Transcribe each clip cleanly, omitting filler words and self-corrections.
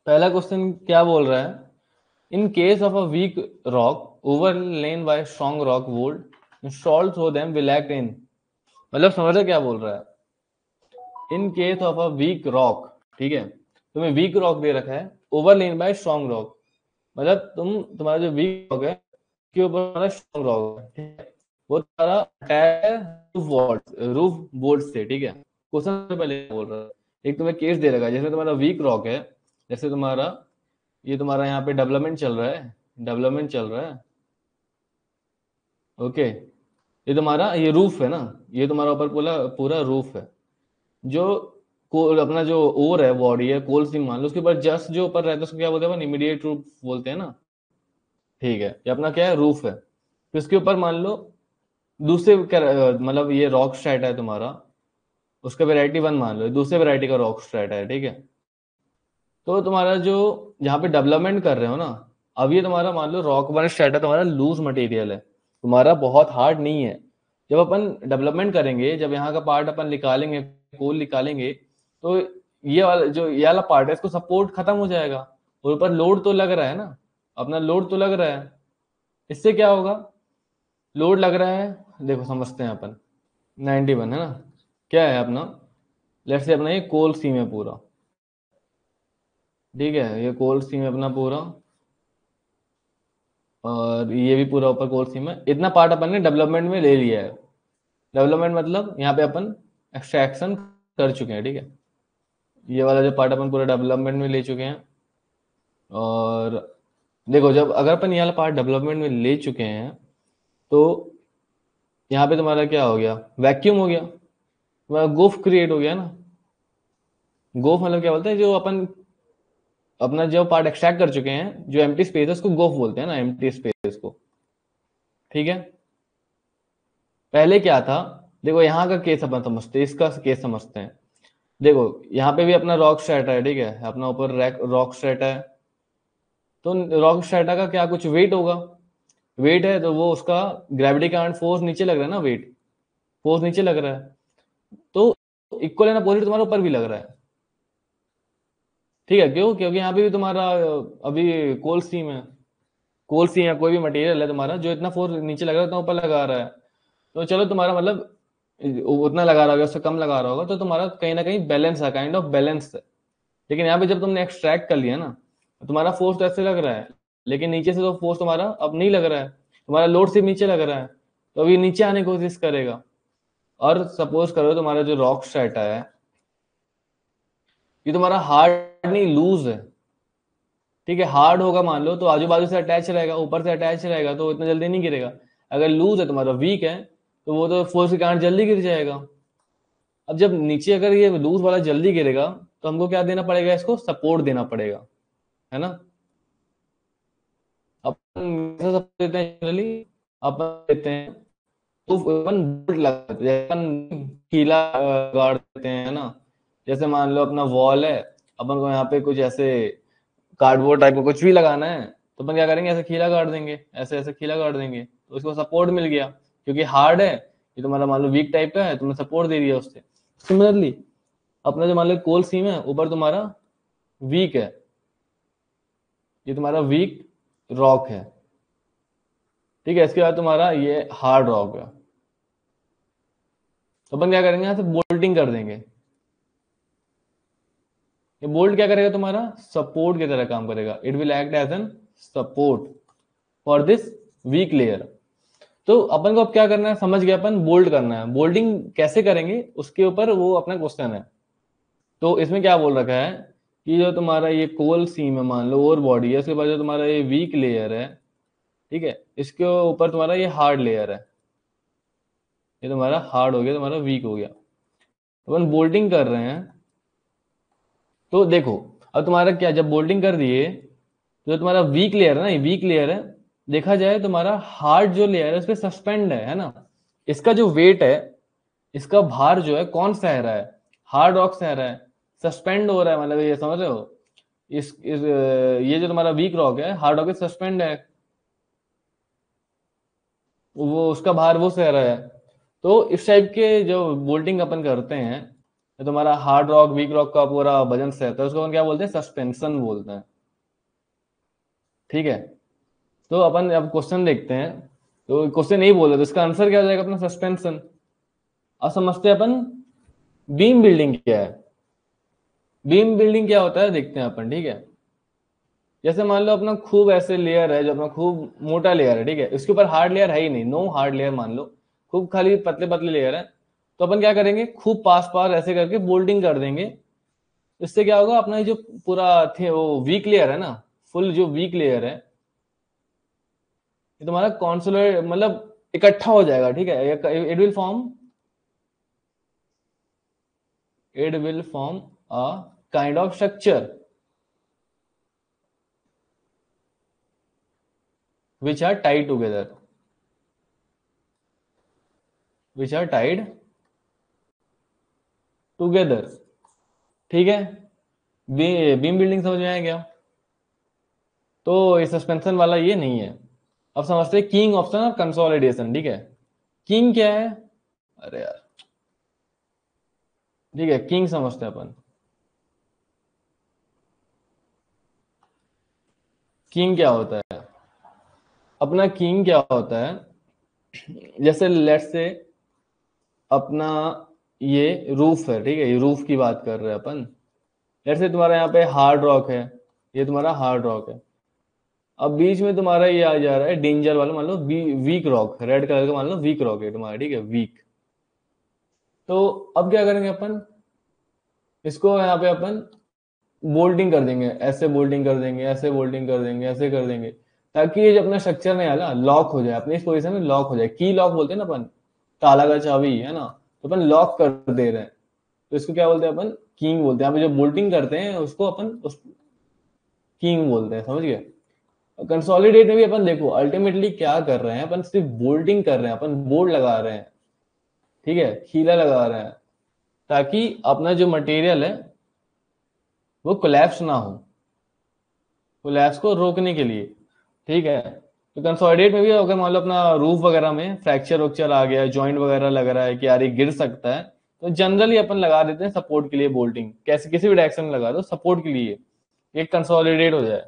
पहला क्वेश्चन क्या बोल रहा है, in case of a weak rock overlain by strong rock bolts installed through them will act in. मतलब समझ रहे क्या बोल रहा है, in case of a weak rock, ठीक है, तुम्हें वीक रॉक दे रखा है ओवरलेन बाय स्ट्रॉन्ग रॉक, मतलब तुम्हारा जो वीक रॉक है के ऊपर तुम्हारा स्ट्रॉन्ग रॉक है, ठीक है, वो तुम्हारा अटैच है रूफ बोल्ट से, ठीक है। क्वेश्चन से पहले बोल रहा है, एक तुम्हें केस दे रखा है, जैसे तुम्हारा वीक रॉक है, जैसे तुम्हारा ये तुम्हारा यहाँ पे डेवलपमेंट चल रहा है, डेवलपमेंट चल रहा है, ओके। ये तुम्हारा ये रूफ है ना, ये तुम्हारा ऊपर पूरा पूरा रूफ है, जो अपना जो ओर है, बॉडी है, कोल सीम मान लो, उसके ऊपर जस्ट जो ऊपर रहता है उसको क्या बोलते हैं, इमीडिएट रूफ बोलते हैं ना, ठीक है। ये अपना क्या है, रूफ है। तो इसके ऊपर मान लो दूसरे मतलब ये रॉक स्ट्रैटा है तुम्हारा, उसका वेराइटी वन मान लो, दूसरे वेराइटी का रॉक स्ट्रैटा है, ठीक है। तो तुम्हारा जो जहाँ पे डेवलपमेंट कर रहे हो ना, अब ये तुम्हारा मान लो रॉक वन स्ट्रैटा तुम्हारा लूज मटेरियल है, तुम्हारा बहुत हार्ड नहीं है। जब अपन डेवलपमेंट करेंगे, जब यहाँ का पार्ट अपन निकालेंगे, कोल निकालेंगे, तो ये वाला जो ये वाला पार्ट है इसको सपोर्ट खत्म हो जाएगा, और ऊपर लोड तो लग रहा है ना, अपना लोड तो लग रहा है। इससे क्या होगा, लोड लग रहा है, देखो समझते हैं अपन। 91 है ना, क्या है अपना, लेट्स से अपना ये कोल सीम है पूरा, ठीक है, ये कोल सीम है अपना पूरा, और ये भी पूरा ऊपर कोल सीम है। इतना पार्ट अपन ने डेवलपमेंट में ले लिया है। डेवलपमेंट मतलब यहाँ पे अपन एक्सट्रैक्शन कर चुके हैं, ठीक है। ये वाला जो पार्ट अपन पूरा डेवलपमेंट में ले चुके हैं। और देखो, जब अगर अपन ये वाला पार्ट डेवलपमेंट में ले चुके हैं, तो यहाँ पे तुम्हारा क्या हो गया, वैक्यूम हो गया, तुम्हारा गोफ क्रिएट हो गया ना। गोफ मतलब क्या बोलते हैं, जो अपन अपना जो पार्ट एक्सट्रैक्ट कर चुके हैं, जो एम्प्टी स्पेस है उसको गोफ बोलते हैं ना, एम्प्टी स्पेस को, ठीक है। पहले क्या था, देखो यहाँ का केस अपन समझते हैं, इसका केस समझते हैं। देखो यहाँ पे भी अपना रॉक स्ट्रैटा है, ठीक है, अपना ऊपर रॉक स्ट्रैटा है। तो रॉक स्ट्रैटा का क्या कुछ वेट होगा, वेट है तो वो उसका ग्रेविटी का फोर्स नीचे लग रहा है ना, वेट फोर्स नीचे लग रहा है, तो इक्वल एंड अपोजिट तुम्हारे ऊपर भी लग रहा है, ठीक है। क्यों, क्योंकि यहाँ पे भी तुम्हारा अभी कोल सीम है, कोल सीम है, कोई भी मटेरियल है तुम्हारा जो इतना फोर्स नीचे लग रहा है उतना ऊपर लगा रहा है। तो चलो तुम्हारा मतलब उतना लगा रहा होगा, उससे कम लगा रहा होगा, तो तुम्हारा कहीं ना कहीं बैलेंस है, काइंड ऑफ बैलेंस है। लेकिन यहाँ पे जब तुमने एक्सट्रैक्ट कर लिया ना, तो तुम्हारा फोर्स तो ऐसे लग रहा है, लेकिन नीचे से तो फोर्स तुम्हारा अब नहीं लग रहा है, तुम्हारा लोड सिर्फ नीचे लग रहा है, तो अभी नीचे आने की कोशिश करेगा। और सपोज करो तुम्हारा जो रॉक स्ट्रैटा है, ये तुम्हारा हार्ड नहीं, लूज है, ठीक है। हार्ड होगा मान लो तो आजू बाजू से अटैच रहेगा, ऊपर से अटैच रहेगा, तो इतना जल्दी नहीं गिरेगा। अगर लूज है तुम्हारा, वीक है, तो वो तो फोर्स के कारण जल्दी गिर जाएगा। अब जब नीचे अगर ये लूज वाला जल्दी गिरेगा, तो हमको क्या देना पड़ेगा, इसको सपोर्ट देना पड़ेगा, है ना। अपन ऐसा सब देते हैं जनरली, अपन देते हैं तो अपन बोल्ट लगाते हैं, अपन कीला गाड़ देते हैं ना। जैसे मान लो अपना वॉल है, अपन को यहाँ पे कुछ ऐसे कार्डबोर्ड टाइप का कुछ भी लगाना है, तो अपन क्या करेंगे, ऐसे खीला गाड़ देंगे, ऐसे ऐसे खीला गाड़ देंगे, तो उसको सपोर्ट मिल गया, क्योंकि हार्ड है, ये तुम्हारा मान लो वीक टाइप का है, तुमने सपोर्ट दे दिया उससे। सिमिलरली अपना जो मान लो कोल सीम है, ऊपर तुम्हारा वीक है, ये तुम्हारा वीक रॉक है, ठीक है। इसके बाद तुम्हारा ये हार्ड रॉक है, तो अपन क्या करेंगे, यहाँ से बोल्टिंग कर देंगे। ये बोल्ट क्या करेगा, तुम्हारा सपोर्ट की तरह काम करेगा, it will act as an support for this weak layer. तो अपन को अब क्या करना है, समझ गया, अपन बोल्ट करना है। बोल्टिंग कैसे करेंगे उसके ऊपर वो अपना क्वेश्चन है। तो इसमें क्या बोल रखा है कि जो तुम्हारा ये कोल सीम है मान लो, और बॉडी है, उसके बाद जो तुम्हारा ये वीक लेयर है, ठीक है, इसके ऊपर तुम्हारा ये हार्ड लेयर है, ये तुम्हारा हार्ड हो गया, तुम्हारा वीक हो गया। तो अपन बोल्टिंग कर रहे हैं, तो देखो अब तुम्हारा क्या, जब बोल्टिंग कर दिए, तो जो तुम्हारा वीक लेयर है ना, ये वीक लेयर है, देखा जाए तुम्हारा हार्ड जो लेयर है उस पर सस्पेंड है ना। इसका जो वेट है, इसका भार जो है कौन सह रहा है, हार्ड रॉक सह रहा है, सस्पेंड हो रहा है, मतलब ये समझ रहे हो। ये जो तुम्हारा वीक रॉक है, हार्ड रॉक सस्पेंड है, वो उसका भार वो सह रहा है। तो इस टाइप के जो बोल्टिंग अपन करते हैं, तो तुम्हारा हार्ड रॉक वीक रॉक का पूरा वजन सहता है, उसको अपन क्या बोलते हैं, सस्पेंशन बोलते हैं। ठीक है, तो अपन अब क्वेश्चन देखते हैं। तो क्वेश्चन यही बोल रहे तो इसका आंसर क्या हो जाएगा अपना, सस्पेंशन। अब समझते हैं अपन बीम बिल्डिंग क्या है। बीम बिल्डिंग क्या होता है देखते हैं अपन। ठीक है, जैसे मान लो अपना खूब ऐसे लेयर है, जो अपना खूब मोटा लेयर है, ठीक है, इसके ऊपर हार्ड लेयर है ही नहीं, नो हार्ड लेयर मान लो, खूब खाली पतले पतले लेयर है। तो अपन क्या करेंगे, खूब पास पास ऐसे करके बोल्डिंग कर देंगे। इससे क्या होगा, अपना ये जो पूरा थे वो वीक लेयर है ना, फुल जो वीक लेयर है, ये तुम्हारा कॉन्सोलेट मतलब इकट्ठा हो जाएगा। ठीक है, it will form a kind of structure which are tied together which are tied together। ठीक है, बीम बिल्डिंग समझ में आया क्या। तो ये सस्पेंशन वाला ये नहीं है। अब समझते हैं किंग ऑप्शन और कंसोलिडेशन। ठीक है, किंग क्या है, अरे यार, ठीक है, किंग समझते हैं अपन। किंग क्या होता है, अपना किंग क्या होता है, जैसे लेट से अपना ये रूफ है, ठीक है, ये रूफ की बात कर रहे हैं अपन। लेट से तुम्हारा यहाँ पे हार्ड रॉक है, ये तुम्हारा हार्ड रॉक है। अब बीच में तुम्हारा ये आ जा रहा है डेंजर वाला, मान लो वीक रॉक, रेड कलर का मान लो वीक रॉक है तुम्हारा, ठीक है, वीक। तो अब क्या करेंगे अपन, इसको यहाँ पे अपन बोल्टिंग कर देंगे, ऐसे बोल्टिंग कर देंगे, ऐसे बोल्टिंग कर देंगे, ऐसे कर देंगे, ताकि ये जो अपना स्ट्रक्चर में है ना, लॉक हो जाए, अपनी इस पोजीशन में लॉक हो जाए। की लॉक बोलते हैं ना अपन, ताला का चाबी है ना, तो अपन लॉक कर दे रहे हैं। तो इसको क्या बोलते हैं अपन, कीइंग बोलते हैं। यहाँ पे जो बोल्टिंग करते हैं उसको अपन उस कीइंग बोलते हैं, समझ गए। कंसोलिडेट में भी अपन देखो अल्टीमेटली क्या कर रहे हैं, अपन सिर्फ बोल्टिंग कर रहे हैं, अपन बोल्ट लगा रहे हैं, ठीक है, खीला लगा रहे हैं, ताकि अपना जो मटेरियल है वो कोलैप्स ना हो, कोलैप्स को रोकने के लिए। ठीक है, तो कंसोलिडेट में भी अगर मान लो अपना रूफ वगैरह में फ्रैक्चर वक्चर आ गया है, जॉइंट वगैरह लग रहा है कि यार ये गिर सकता है, तो जनरली अपन लगा देते हैं सपोर्ट के लिए बोल्टिंग, कैसे किसी भी डायरेक्शन में लगा दो सपोर्ट के लिए, एक कंसोलिडेट हो जाए,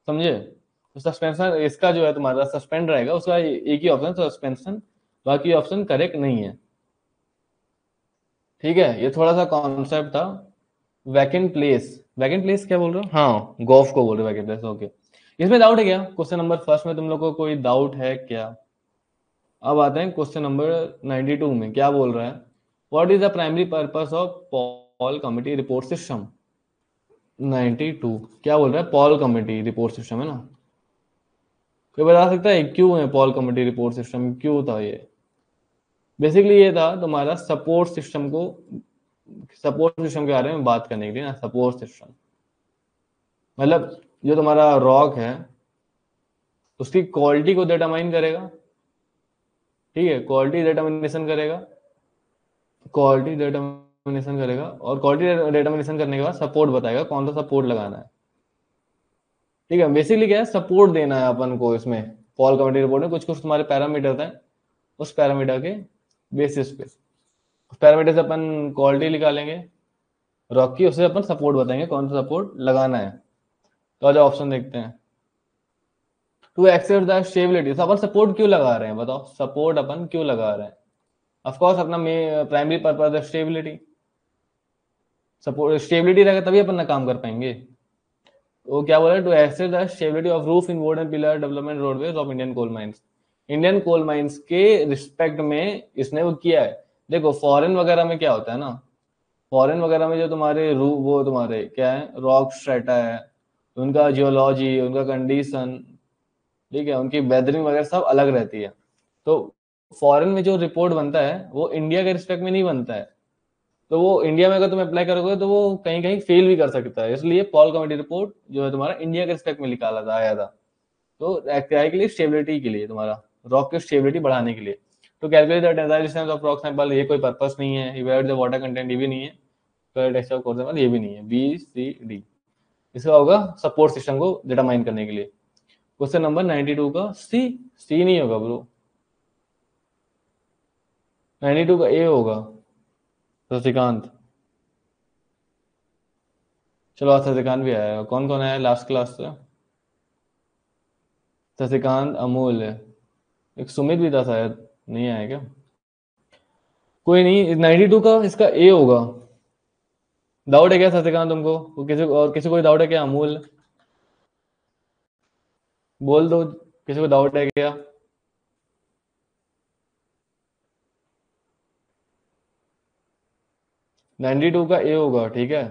समझे। तो सस्पेंशन इसका जो है तुम्हारा सस्पेंड रहेगा, उसका एक ही ऑप्शन सस्पेंशन, बाकी ऑप्शन करेक्ट नहीं है। ठीक है, ये थोड़ा सा कॉन्सेप्ट था। वैकेंट प्लेस, वैकेंट प्लेस क्या बोल रहे हो, हाँ गोल्फ को बोल रहे हो वैकेंट प्लेस, ओके। इसमें डाउट है क्या, क्वेश्चन नंबर फर्स्ट में तुम लोग को कोई डाउट है क्या। अब आते हैं क्वेश्चन नंबर 92 में, क्या बोल रहा है, what is the primary purpose of Paul committee report system. 92 क्या बोल रहा है, पॉल कमिटी रिपोर्ट सिस्टम है ना, कोई बता सकता है क्यों है पॉल कमिटी रिपोर्ट सिस्टम, क्यों था ये। बेसिकली ये था तुम्हारा सपोर्ट सिस्टम को, सपोर्ट सिस्टम के बारे में बात करने के लिए ना, सपोर्ट सिस्टम मतलब जो तुम्हारा रॉक है उसकी क्वालिटी को डिटरमाइन करेगा। ठीक है, क्वालिटी डिटर्मिनेशन करेगा, क्वालिटी डिटर्मिनेशन करेगा, और क्वालिटी डिटर्मिनेशन करने के बाद सपोर्ट बताएगा कौन सा सपोर्ट लगाना है। ठीक है, बेसिकली क्या है, सपोर्ट देना है अपन को इसमें। पॉल कमिटी रिपोर्ट में कुछ कुछ तुम्हारे पैरामीटर हैं, उस पैरामीटर के बेसिस पे, उस पैरामीटर से अपन क्वालिटी निकालेंगे रॉक की, उससे अपन सपोर्ट बताएंगे कौन सा सपोर्ट लगाना है। तो आज ऑप्शन देखते हैं। टू एक्सेस द स्टेबिलिटी, तो अपन सपोर्ट क्यों लगा रहे हैं बताओ, सपोर्ट अपन क्यों लगा रहे हैं। ऑफकोर्स अपना प्राइमरी पर्पज है स्टेबिलिटी, सपोर्ट स्टेबिलिटी रहेगा तभी अपन ना काम कर पाएंगे। वो क्या बोला, to access the stability of roof in board and pillar development roadways of Indian coal mines. Indian coal mines के रिस्पेक्ट में इसने वो किया है। देखो फॉरेन वगैरह में क्या होता है ना, फॉरेन वगैरह में जो तुम्हारे रू वो तुम्हारे क्या है, रॉक स्ट्रेटा है, उनका जियोलॉजी, उनका कंडीशन, ठीक है, उनकी वेदरिंग वगैरह सब अलग रहती है। तो फॉरेन में जो रिपोर्ट बनता है वो इंडिया के रिस्पेक्ट में नहीं बनता है, तो वो इंडिया में अगर तुम अप्लाई करोगे तो वो कहीं कहीं फेल भी कर सकता है। इसलिए पॉल कमेटी रिपोर्ट जो है तुम्हारा इंडिया के रिस्पेक्ट में निकाला था, आया था। तो क्या के लिए, स्टेबिलिटी के लिए, तुम्हारा रॉक की स्टेबिलिटी बढ़ाने के लिए। तो calculate the tensile distance of rock sample, ये कोई पर्पस नहीं है। इवैल्यूएट द वाटर कंटेंट, ये भी नहीं है। टेक्सचर ऑफ कोर सैंपल, ये भी नहीं है। बी सी डी इसका होगा सपोर्ट सिस्टम को डिटरमाइन करने के लिए। क्वेश्चन नंबर 92 का सी, सी नहीं होगा ब्रो, 92 का ए होगा, शशिकांत। चलो आज शशिकांत भी आया, कौन कौन आया लास्ट क्लास से? शशिकांत, अमूल, एक सुमित भी था शायद, नहीं आया क्या? कोई नहीं, 92 का इसका ए होगा। डाउट है क्या शशिकांत तुमको? किसी को डाउट है क्या? अमूल बोल दो, किसी को डाउट है क्या? 92 का ए होगा, ठीक है।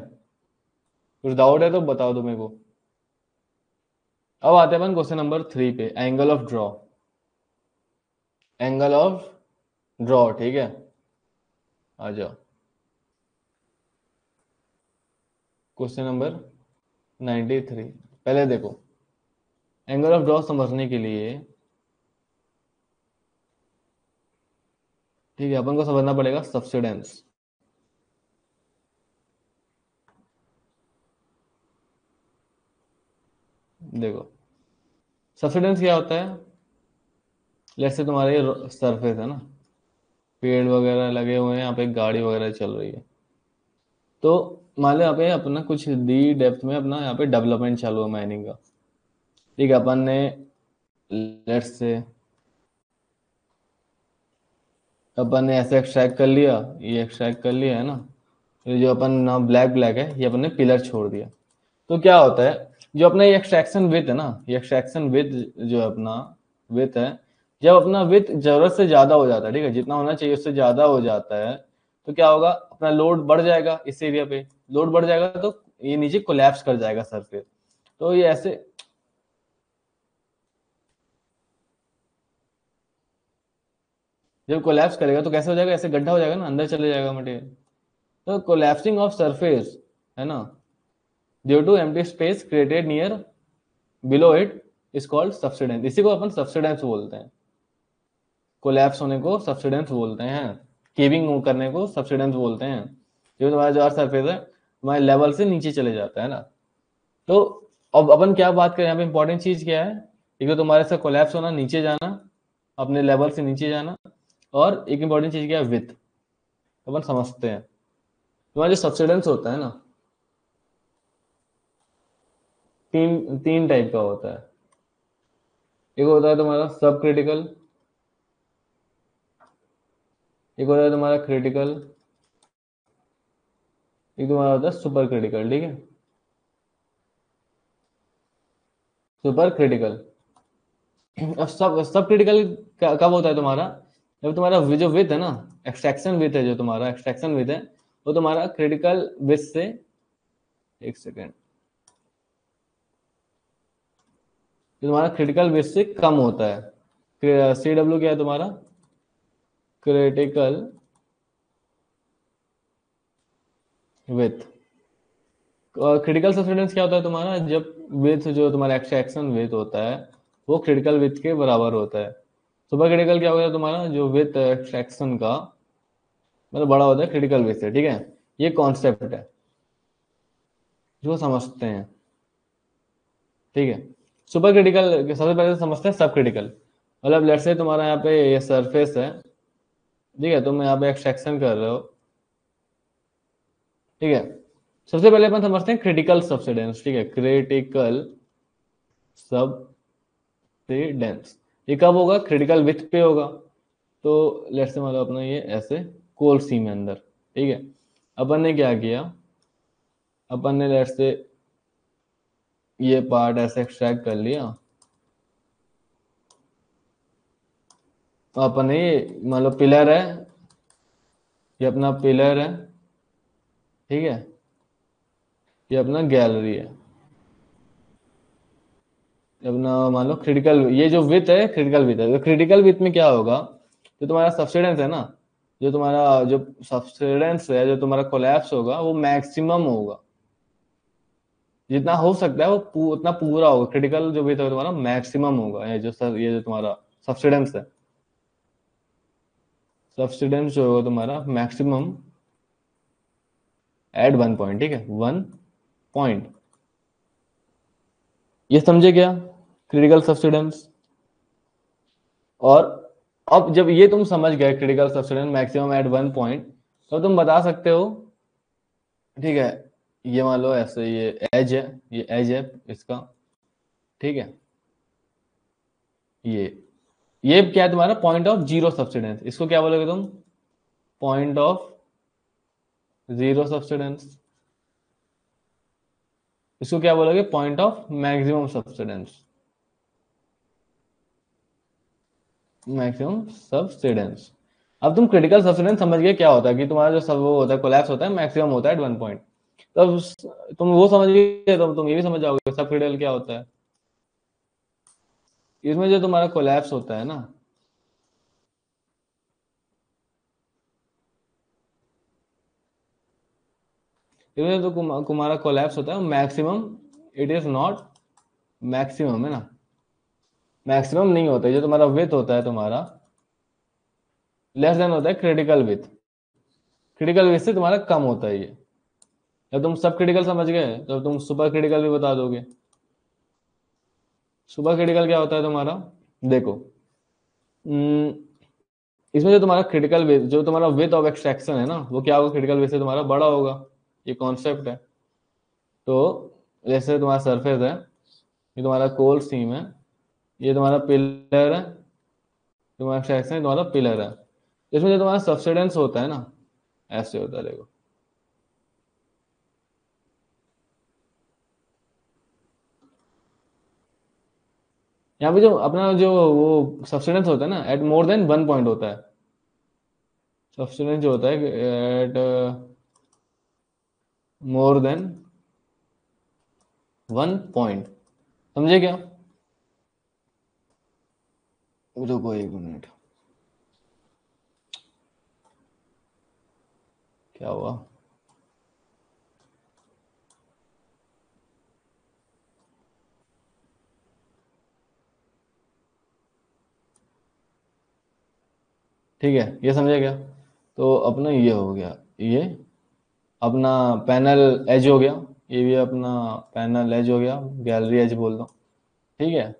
कुछ डाउट है तो बताओ दो मेरे को। अब आते हैं अपन क्वेश्चन नंबर 3 पे, angle of draw. Angle of draw, ठीक है। आ जाओ क्वेश्चन नंबर 93। पहले देखो, एंगल ऑफ ड्रॉ समझने के लिए, ठीक है, अपन को समझना पड़ेगा सब्सिडेंस। देखो सब्सिडेंस क्या होता है। जैसे तुम्हारे सरफेस है ना, पेड़ वगैरह लगे हुए हैं, यहाँ पे गाड़ी वगैरह चल रही है, तो मान लो यहाँ पे अपना कुछ दी डेप्थ में अपना यहाँ पे डेवलपमेंट चालू है माइनिंग का, ठीक है। अपन ने लेट्स से अपन ने ऐसे एक्सट्रैक्ट कर लिया, ये एक्सट्रैक्ट कर लिया है ना, ये जो अपन ना ब्लैक ब्लैक है, ये अपन ने पिलर छोड़ दिया। तो क्या होता है, जो अपना ये एक्सट्रैक्शन विथ है ना, ये एक्सट्रैक्शन विथ जो है अपना विथ है, जब अपना विथ जरूरत से ज्यादा हो जाता है, ठीक है, जितना होना चाहिए उससे ज्यादा हो जाता है, तो क्या होगा, अपना लोड बढ़ जाएगा इस एरिया पे। लोड बढ़ जाएगा तो ये नीचे कोलैप्स कर जाएगा सरफेस। तो ये ऐसे, जब कोलैप्स करेगा तो कैसे हो जाएगा, ऐसे गड्ढा हो जाएगा ना, अंदर चले जाएगा मटेरियल। तो कोलैप्सिंग ऑफ सरफेस है ना, due to empty space created near below it is called subsidence. इसी को अपन सब्सिडेंस बोलते हैं। कोलैप्स होने को सब्सिडेंस बोलते हैं, केविंग करने को सब्सिडेंस बोलते हैं। जो तुम्हारा जो अर्थ सरफेस है तुम्हारे लेवल से नीचे चले जाता है ना। तो अब अपन क्या बात करें यहाँ पे, इंपॉर्टेंट चीज क्या है, एक तो तुम्हारे से कोलैप्स होना, नीचे जाना, अपने लेवल से नीचे जाना, और एक इंपॉर्टेंट चीज क्या है, विथ। अपन समझते हैं तुम्हारा जो सब्सिडेंस होता है ना, तीन तीन टाइप का होता है। एक होता है तुम्हारा सब क्रिटिकल, एक होता है तुम्हारा क्रिटिकल, एक तुम्हारा होता है सुपर क्रिटिकल, ठीक है। Super critical. अब सब क्रिटिकल कब होता है तुम्हारा, जब तुम्हारा जो विथ है ना, एक्सट्रैक्शन विथ है, जो तुम्हारा एक्सट्रैक्शन विथ है, वो तुम्हारा क्रिटिकल विथ से, एक सेकेंड, तुम्हारा क्रिटिकल विथ से कम होता है। सी डब्ल्यू क्या है तुम्हारा, क्रिटिकल विथ। क्रिटिकल सब्सिडेंस क्या होता है तुम्हारा, जब विथ जो तुम्हारा एक्सट्रैक्शन विथ होता है वो क्रिटिकल विथ के बराबर होता है। सुपर क्रिटिकल क्या होता है तुम्हारा, जो विथ एक्सट्रैक्शन का मतलब बड़ा होता है क्रिटिकल विथ से, ठीक है। ये कॉन्सेप्ट है जो समझते हैं, ठीक है। सुपर क्रिटिकल सबसे पहले तो समझते हैं सब क्रिटिकल। मतलब लेट्स से तुम्हारा यहाँ पे ये सरफेस है, ठीक है, तुम यहाँ पे एक्सट्रैक्शन कर रहे हो, ठीक है। सबसे पहले अपन समझते हैं क्रिटिकल सब्सिडेंस, ठीक है, क्रिटिकल सब्सिडेंस। ये कब होगा, क्रिटिकल विथ पे होगा। तो लेट्स से मतलब अपना ये ऐसे कोल सीम है अंदर, ठीक है। अपन ने क्या किया, अपन ने लेट्स से ये पार्ट ऐसे एक्सट्रैक्ट कर लिया, तो अपन ने ये मान लो पिलर है, ये अपना पिलर है, ठीक है, ये अपना गैलरी है, ये अपना मान लो क्रिटिकल, ये जो विथ है क्रिटिकल विथ है। तो क्रिटिकल विथ में क्या होगा, जो तुम्हारा सब्सिडेंस है ना, जो तुम्हारा जो सब्सिडेंस है, जो तुम्हारा कोलैप्स होगा वो मैक्सिमम होगा, जितना हो सकता है वो उतना पूरा होगा। क्रिटिकल जो विथ है तुम्हारा मैक्सिमम होगा। ये जो तुम्हारा सब्सिडेंस है, सब्सिडेंस जो होगा तुम्हारा मैक्सिमम एट वन पॉइंट, ठीक है, वन पॉइंट। ये समझे क्या, क्रिटिकल सब्सिडेंस। और अब जब ये तुम समझ गए critical subsidence maximum at one point, तो तुम बता सकते हो, ठीक है, ये मान लो ऐसे, ये एज है, ये एज है इसका, ठीक है। ये क्या है तुम्हारा पॉइंट ऑफ जीरो सब्सिडेंस, इसको क्या बोलोगे तुम, पॉइंट ऑफ जीरो सब्सिडेंस। इसको क्या बोलोगे, point of maximum subsidence, maximum subsidence. अब तुम क्रिटिकल सब्सिडेंस समझ गए क्या होता है, कि तुम्हारा जो सब वो होता है कोलैप्स होता है, मैक्सिमम होता है एट वन पॉइंट। तो तुम वो समझ गए तो तुम ये भी समझ जाओगे सब क्रिटिकल क्या होता है। इसमें जो तुम्हारा कोलैप्स होता है ना, इसमें जो तुम्हारा कोलैप्स होता है maximum, it is not maximum, है ना, मैक्सिमम नहीं होता है। जो तुम्हारा विथ होता है तुम्हारा लेस देन होता है क्रिटिकल विथ, क्रिटिकल विथ से तुम्हारा कम होता है ये। जब तुम सब क्रिटिकल समझ गए तो तुम सुपर क्रिटिकल भी बता दोगे। सुपर क्रिटिकल क्या होता है तुम्हारा, देखो, इसमें जो तुम्हारा क्रिटिकल विथ, जो तुम्हारा विथ ऑफ एक्सट्रैक्शन है ना, वो क्या होगा, क्रिटिकल विथ से तुम्हारा बड़ा होगा। ये कॉन्सेप्ट है। तो जैसे तुम्हारा सरफेस है, ये तुम्हारा कोल सीम है, ये तुम्हारा पिलर है, तुम्हारा एक्सट्रैक्शन तुम्हारा पिलर है। इसमें जो तुम्हारा सब्सिडेंस होता है ना, ऐसे होता है, देखो, यहाँ पे जो अपना जो वो सब्सिडेंस होता है ना, at more than one point होता है। सब्सिडेंस जो होता है at more than one point, समझे क्या। रुको एक मिनट, क्या हुआ, ठीक है, ये समझे क्या। तो अपना ये हो गया, ये अपना पैनल एज हो गया, ये भी अपना पैनल एज हो गया, गैलरी एज बोल दो, ठीक है।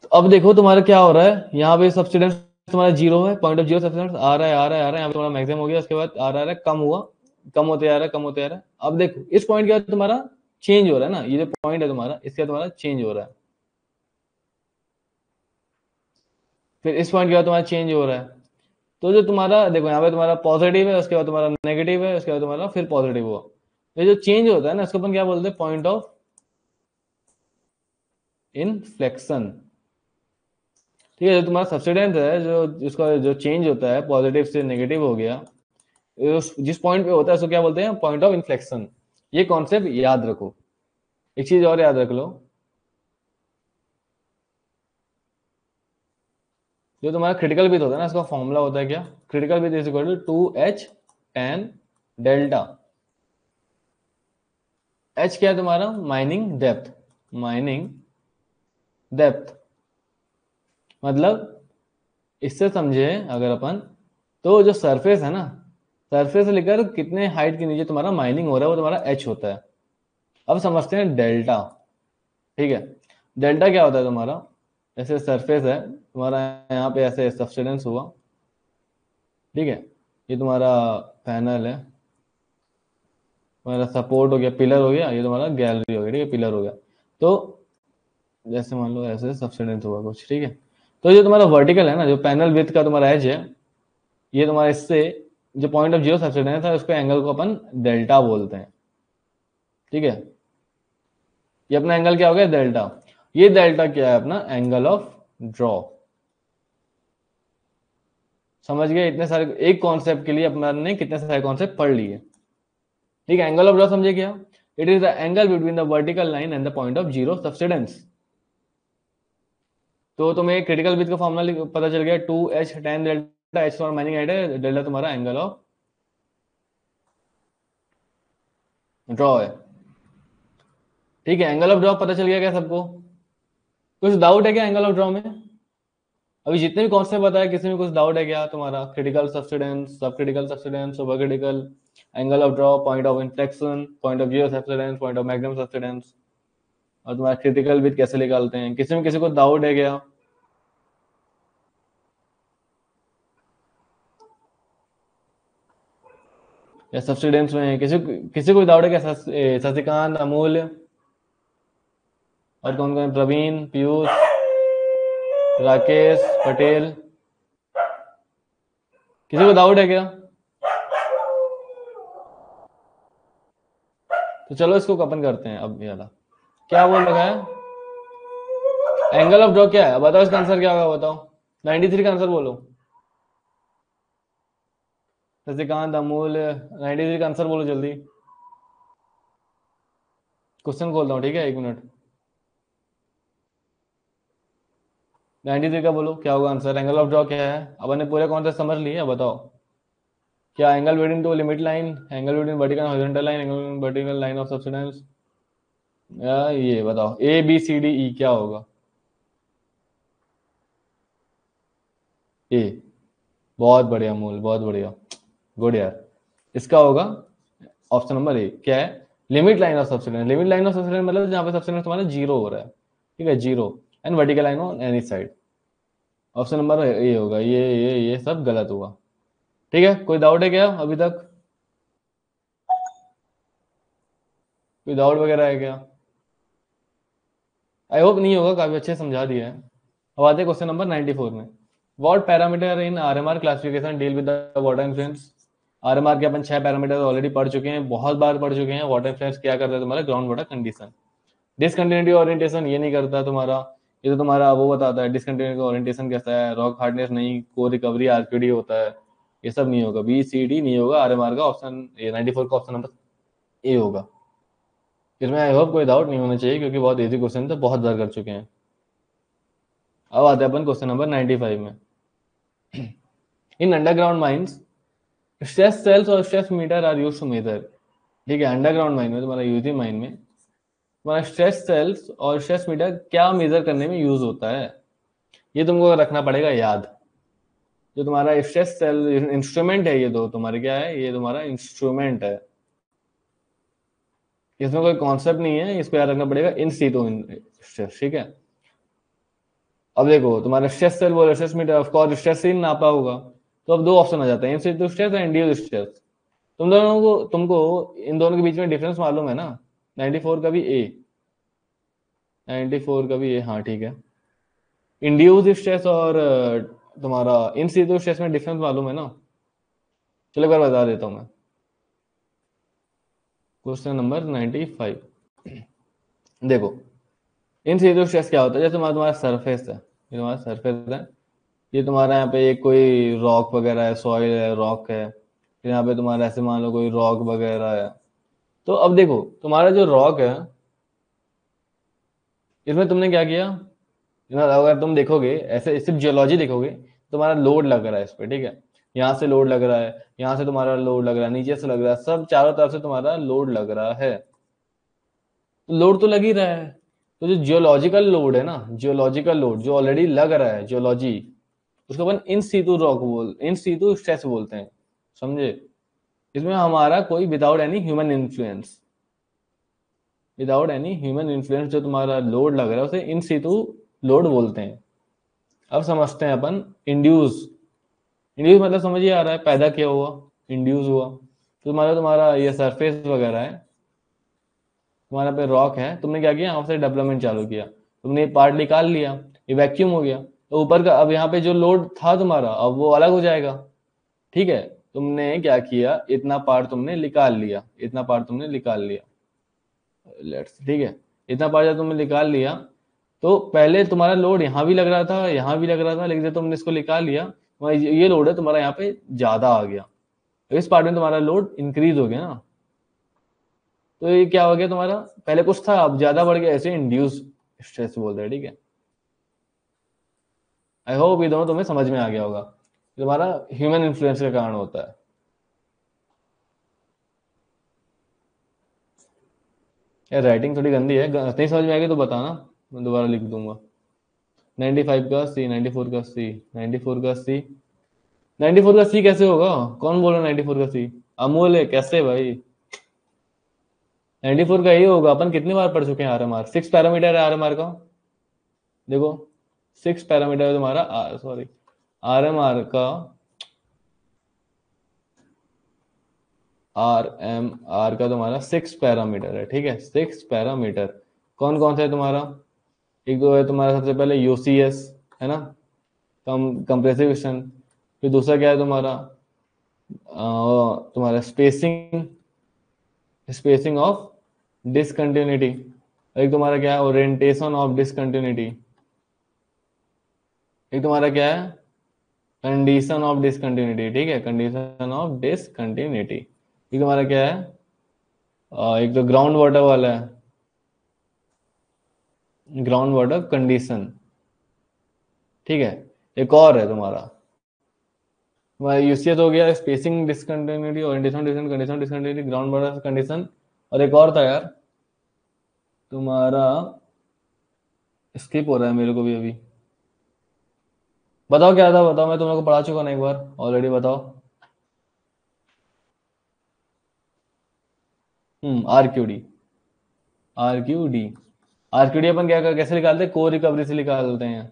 तो अब देखो तुम्हारा क्या हो रहा है, यहाँ पे सब्सिडेंस तुम्हारा जीरो है, पॉइंट ऑफ जीरो सब्सिडेंस आ रहा है, आ रहा है, आ रहा है, यहाँ पे तुम्हारा मैक्सिमम हो गया, उसके बाद आ रहा है, कम हुआ, कम होते आ रहा है, कम होते आ रहा है। अब देखो इस पॉइंट के बाद तुम्हारा चेंज हो रहा है ना, ये जो पॉइंट है तुम्हारा, इसके बाद तुम्हारा चेंज हो रहा है। फिर इस पॉइंट के बाद तुम्हारा चेंज हो रहा है। तो जो तुम्हारा देखो यहाँ पे तुम्हारा पॉजिटिव है, उसके बाद तुम्हारा नेगेटिव है, उसके बाद तुम्हारा फिर पॉजिटिव हुआ। ये जो चेंज होता है ना, इसको अपन क्या बोलते हैं, पॉइंट ऑफ इनफ्लेक्शन, ठीक है। जो तुम्हारा सब्सिडेंस है, जो जिसका जो चेंज होता है पॉजिटिव से नेगेटिव हो गया, जिस पॉइंट पे होता है उसको क्या बोलते हैं, पॉइंट ऑफ इन्फ्लेक्शन। ये कॉन्सेप्ट याद रखो। एक चीज और याद रख लो, जो तुम्हारा क्रिटिकल विथ होता है ना, इसका फॉर्मूला होता है क्या, critical width is equal to 2h tan delta. h क्या है तुम्हारा, माइनिंग डेप्थ, माइनिंग डेप्थ, मतलब इससे समझे अगर अपन, तो जो सरफेस है ना, सरफेस से लेकर कितने हाइट के नीचे तुम्हारा माइनिंग हो रहा है, वो तुम्हारा एच होता है। अब समझते हैं डेल्टा, ठीक है। डेल्टा क्या होता है तुम्हारा, ऐसे सरफेस है तुम्हारा, यहाँ पे ऐसे सब्सिडेंस हुआ, ठीक है। ये तुम्हारा पैनल है, तुम्हारा सपोर्ट हो गया, पिलर हो गया, ये तुम्हारा गैलरी हो गया, ठीक है, पिलर हो गया। तो जैसे मान लो ऐसे सब्सिडेंस हुआ कुछ, ठीक है। तो जो तुम्हारा वर्टिकल है ना, जो पैनल विथ का तुम्हारा एज है, ये तुम्हारा इससे जो पॉइंट ऑफ जीरो सब्सिडेंस है, उसको एंगल को अपन डेल्टा बोलते हैं, ठीक है। ये अपना एंगल क्या हो गया, डेल्टा। ये डेल्टा क्या है, अपना एंगल ऑफ ड्रॉ। समझ गए, इतने सारे एक कॉन्सेप्ट के लिए अपना ने कितने सारे कॉन्सेप्ट पढ़ लिए, ठीक है। एंगल ऑफ ड्रॉ समझे क्या, it is the angle between the vertical line and the point of zero subsidence. तो तुम्हें क्रिटिकल विथ का फॉर्मूला पता चल गया, 2h tan डेल्टा, h तुम्हारा माइनिंग हाइट है, डेल्टा तुम्हारा एंगल ऑफ ड्रॉ है, ठीक है। एंगल ऑफ ड्रॉ पता चल गया क्या सबको, कुछ डाउट है क्या एंगल ऑफ ड्रॉ में। अभी जितने भी कॉन्सेप्ट बताया, किसी में कुछ डाउट है क्या तुम्हारा, क्रिटिकल सब्सिडेंस, सब critical subsidence, super critical, angle of draw, point of inflection, point of zero subsidence, point of maximum subsidence, और तुम्हारा क्रिटिकल विथ कैसे निकालते हैं, किसी में किसी को डाउट है क्या। या सब्सिडेंस में किसी किसी को डाउट है क्या? शशिकांत, अमूल्य और कौन कौन? प्रवीण, पीयूष, राकेश, पटेल, किसी को डाउट है क्या? तो चलो इसको अपन करते हैं अब। ये वाला क्या बोल रखा है? एंगल ऑफ ड्रॉ क्या है बताओ, इसका आंसर क्या होगा बताओ। 93 का आंसर बोलो। शशिकांत, अमूल्य, 93 का आंसर बोलो जल्दी। क्वेश्चन खोलता हूँ, ठीक है, 1 मिनट। 93 का बोलो क्या होगा आंसर। एंगल ऑफ ड्रॉ क्या है? अपन ने पूरे कॉन्सेप्ट समझ लिए, बताओ क्या? Angle between two limit line, angle between vertical horizontal line, angle vertical line of subsidence. ये बताओ ABCDE क्या होगा? ए। बहुत बढ़िया मूल, बहुत बढ़िया, गुड यार। इसका होगा ऑप्शन नंबर ए। क्या है? Limit line of subsidence. Limit line of subsidence मतलब जहां पे सब्सिडेंस तुम्हारा जीरो हो रहा है, ठीक है, zero, and vertical line on any side. Option number A होगा। ये सब गलत हुआ। ठीक है, कोई डाउट है क्या अभी तक? कोई डाउट वगैरह है क्या? आई होप नहीं होगा, काफी अच्छे समझा दिया है। अब आते हैं क्वेश्चन नंबर 94 में। What parameter in RMR classification deal with the water influence? RMR के अपन 6 पैरामीटर ऑलरेडी पढ़ चुके हैं, बहुत बार पढ़ चुके हैं। वाटर इन्फ्लुएंस क्या करता है तुम्हारा? Ground water condition. Discontinuity orientation ये नहीं करता तुम्हारा। ये तो तुम्हारा वो बताता है डिसकंटिन्यूटी ओरिएंटेशन कैसा है, रॉक हार्डनेस नहीं, को रिकवरी आरक्यूडी होता है। ये सब नहीं होगा, BCD नहीं होगा आरएमआर का। ऑप्शन ये 94 का ऑप्शन नंबर ए होगा। इसमें आई होप कोई डाउट नहीं होना चाहिए, क्योंकि बहुत इजी क्वेश्चन तो बहुत बार कर चुके हैं। अब आते हैं अपन क्वेश्चन नंबर 95 में। In underground mines stress cells और stress meter are used to measure. ठीक है, अंडरग्राउंड माइन में तुम्हारा यूजी माइन में तुम्हारा स्ट्रेस सेल्स और स्ट्रेस मीटर क्या मेजर करने में यूज होता है, ये तुमको रखना पड़ेगा याद। जो तुम्हारा स्ट्रेस सेल इंस्ट्रूमेंट है, ये दो तुम्हारे क्या है? ये तुम्हारा इंस्ट्रूमेंट है, इसमें कोई कॉन्सेप्ट नहीं है, इसको याद रखना पड़ेगा। इन सीटू स्ट्रेस, ठीक है। अब देखो तुम्हारा स्ट्रेस सेल बोले stress meter, of course stress ही नापा होगा, तो अब दो ऑप्शन आ जाते हैं, इन सीटू स्ट्रेस और इंड्यूस्ड स्ट्रेस। तुमको इन दोनों के बीच में डिफरेंस मालूम है ना? 94 का भी ए, 94 का भी ए, हाँ ठीक है। इंड्यूस्ड स्ट्रेस और तुम्हारा इन सीटू स्ट्रेस में डिफरेंस मालूम है ना? चलो एक बार बता देता हूँ मैं। क्वेश्चन नंबर 95 देखो, इन सीटू स्ट्रेस क्या होता है? जैसे तुम्हारा सरफेस है, ये तुम्हारा सरफेस है, ये तुम्हारा यहाँ पे एक कोई रॉक वगैरह है, सॉइल है, रॉक है, फिर यहाँ पे तुम्हारा ऐसे मान लो कोई रॉक वगैरह है। तो अब देखो तुम्हारा जो रॉक है, इसमें तुमने क्या किया? अगर तुम देखोगे ऐसे सिर्फ जियोलॉजी देखोगे, तुम्हारा लोड लग रहा है इस पे, ठीक है। यहाँ से लोड लग रहा है, यहाँ से तुम्हारा लोड लग रहा है, नीचे से लग रहा है, सब चारों तरफ से तुम्हारा लोड लग रहा है। लोड तो लग ही रहा है। तो जो जियोलॉजिकल लोड है ना, जियोलॉजिकल लोड जो ऑलरेडी लग रहा है, जियोलॉजी, उसको अपन in situ rock in situ stress बोलते हैं, समझे? इसमें हमारा कोई without any human influence, without any human influence जो तुम्हारा लोड लग रहा है उसे इन सीटू लोड बोलते हैं। अब समझते हैं अपन इंड्यूस। इंड्यूस मतलब समझ ही आ रहा है, पैदा किया हुआ, इंड्यूस हुआ। तो तुम्हारा तुम्हारा ये सरफेस वगैरह है, तुम्हारा पे रॉक है, तुमने क्या किया? यहाँ से डेवलपमेंट चालू किया, तुमने ये पार्ट निकाल लिया, ये वैक्यूम हो गया, तो ऊपर का अब यहाँ पे जो लोड था तुम्हारा अब वो अलग हो जाएगा, ठीक है। तुमने क्या किया? इतना पार्ट तुमने निकाल लिया, इतना पार्ट तुमने निकाल लिया, लेट्स, ठीक है। इतना पार्ट जब तुमने निकाल लिया, तो पहले तुम्हारा लोड यहाँ भी लग रहा था, यहाँ भी लग रहा था, लेकिन जब तुमने इसको निकाल लिया, ये लोड है तुम्हारा यहाँ पे ज्यादा आ गया, तो इस पार्ट में तुम्हारा लोड इंक्रीज हो गया ना। तो ये क्या हो गया तुम्हारा? पहले कुछ था अब ज्यादा बढ़ गया, ऐसे इंड्यूस स्ट्रेस बोलते हैं, ठीक है। आई होप ये दोनों तुम्हें समझ में आ गया होगा। तुम्हारा ह्यूमन इन्फ्लुएंस के कारण होता है। यार राइटिंग थोड़ी गंदी है, नहीं समझ में आएगी तो बताना, मैं दोबारा लिख दूंगा। 95 का सी, 94 का सी, 94 का सी, 94 का सी कैसे होगा? कौन बोल रहा है 94 का सी? अमूल है कैसे भाई? 94 का ही होगा, अपन कितनी बार पढ़ चुके हैं आरएमआर। 6 पैरामीटर है आरएमआर का, देखो 6 पैरामीटर है तुम्हारा, सॉरी आरएमआर का। आर का तुम्हारा 6 पैरामीटर है, ठीक है, 6 पैरामीटर। कौन कौन सा है तुम्हारा? एक तो है तुम्हारा सबसे पहले यूसीएस, है ना, कंप्रेसिवेशन। फिर दूसरा क्या है तुम्हारा? तुम्हारा स्पेसिंग, स्पेसिंग ऑफ डिसकंटिन्यूटी। एक तुम्हारा क्या है? Orientation of discontinuity. एक तुम्हारा क्या है? कंडीशन ऑफ डिसकंटिन्यूटी, ठीक है, कंडीशन ऑफ डिसकंटिन्यूटी। एक तुम्हारा क्या है? एक तो ग्राउंड वाटर वाला है, ग्राउंड वाटर कंडीशन, ठीक है। एक और है तुम्हारा यूसीएस हो गया, spacing discontinuity, orientation discontinuity, condition discontinuity, ground water condition, और एक और था यार तुम्हारा, स्किप हो रहा है मेरे को भी अभी। बताओ क्या था, बताओ, मैं तुम लोग को पढ़ा चुका ना एक बार ऑलरेडी, बताओ। आरक्यूडी, आरक्यूडी। आरक्यूडी अपन क्या कैसे निकालते हैं? को रिकवरी से निकालते हैं,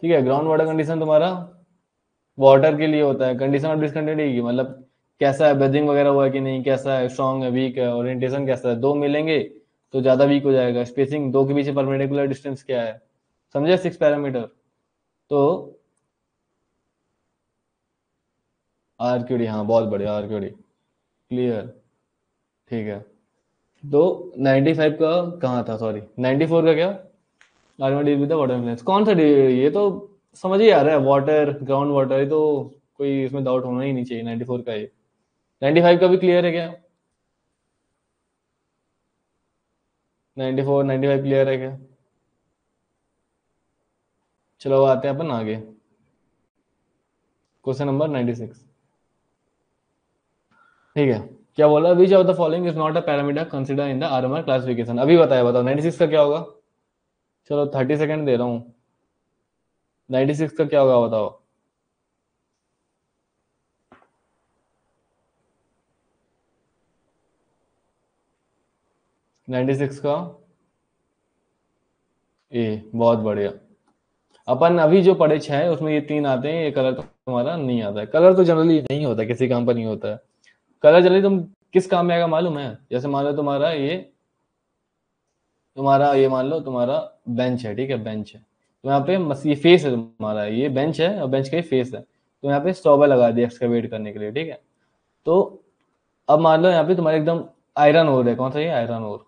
ठीक है। ग्राउंड वाटर कंडीशन तुम्हारा वाटर के लिए होता है, कंडीशन ऑफ डिसकंटिन्यूटी की मतलब कैसा है, बेदिंग वगैरह हुआ है कि नहीं, कैसा है, स्ट्रांग है, वीक है, ओरिएंटेशन कैसा है, दो मिलेंगे तो ज्यादा वीक हो जाएगा, स्पेसिंग दो के पीछे परपेंडिकुलर डिस्टेंस क्या है, समझे, 6 पैरामीटर। तो आरक्यूडी, हाँ बहुत बढ़िया, आरक्यूडी क्लियर, ठीक है। तो 95 का कहाँ था, सॉरी 94 का क्या? Army deal with the water influence, कौन सा ये तो समझ ही आ रहा है, वाटर, ग्राउंड वाटर, ये तो कोई इसमें डाउट होना ही नहीं चाहिए, 94 का ये। 95 का भी क्लियर है क्या? 94 95 क्लियर है क्या? चलो आते हैं अपन आगे, क्वेश्चन नंबर 96, ठीक है। क्या बोला? Which of the following is not a parameter consider in the RMR classification, अभी बताया, बताओ 96 का क्या होगा? चलो 30 सेकंड दे रहा हूँ, 96 का क्या होगा बताओ। 96 का ए, बहुत बढ़िया। अपन अभी जो पढ़े 6 है उसमें ये 3 आते हैं, ये कलर तो तुम्हारा नहीं आता है, कलर तो जनरली नहीं होता, किसी काम पर नहीं होता है कलर जनरली। तुम किस काम में आएगा मालूम है? जैसे मान लो तुम्हारा ये मान लो तुम्हारा बेंच है, ठीक है, बेंच है, तो यहाँ पे ये फेस है तुम्हारा, ये बेंच है और बेंच का ही फेस है, तो यहाँ पे स्टॉबर लगा दिया एक्सकवेट करने के लिए, ठीक है। तो अब मान लो यहाँ पे तुम्हारा एकदम आयरन ओर है, कौन सा? ये आयरन ओर।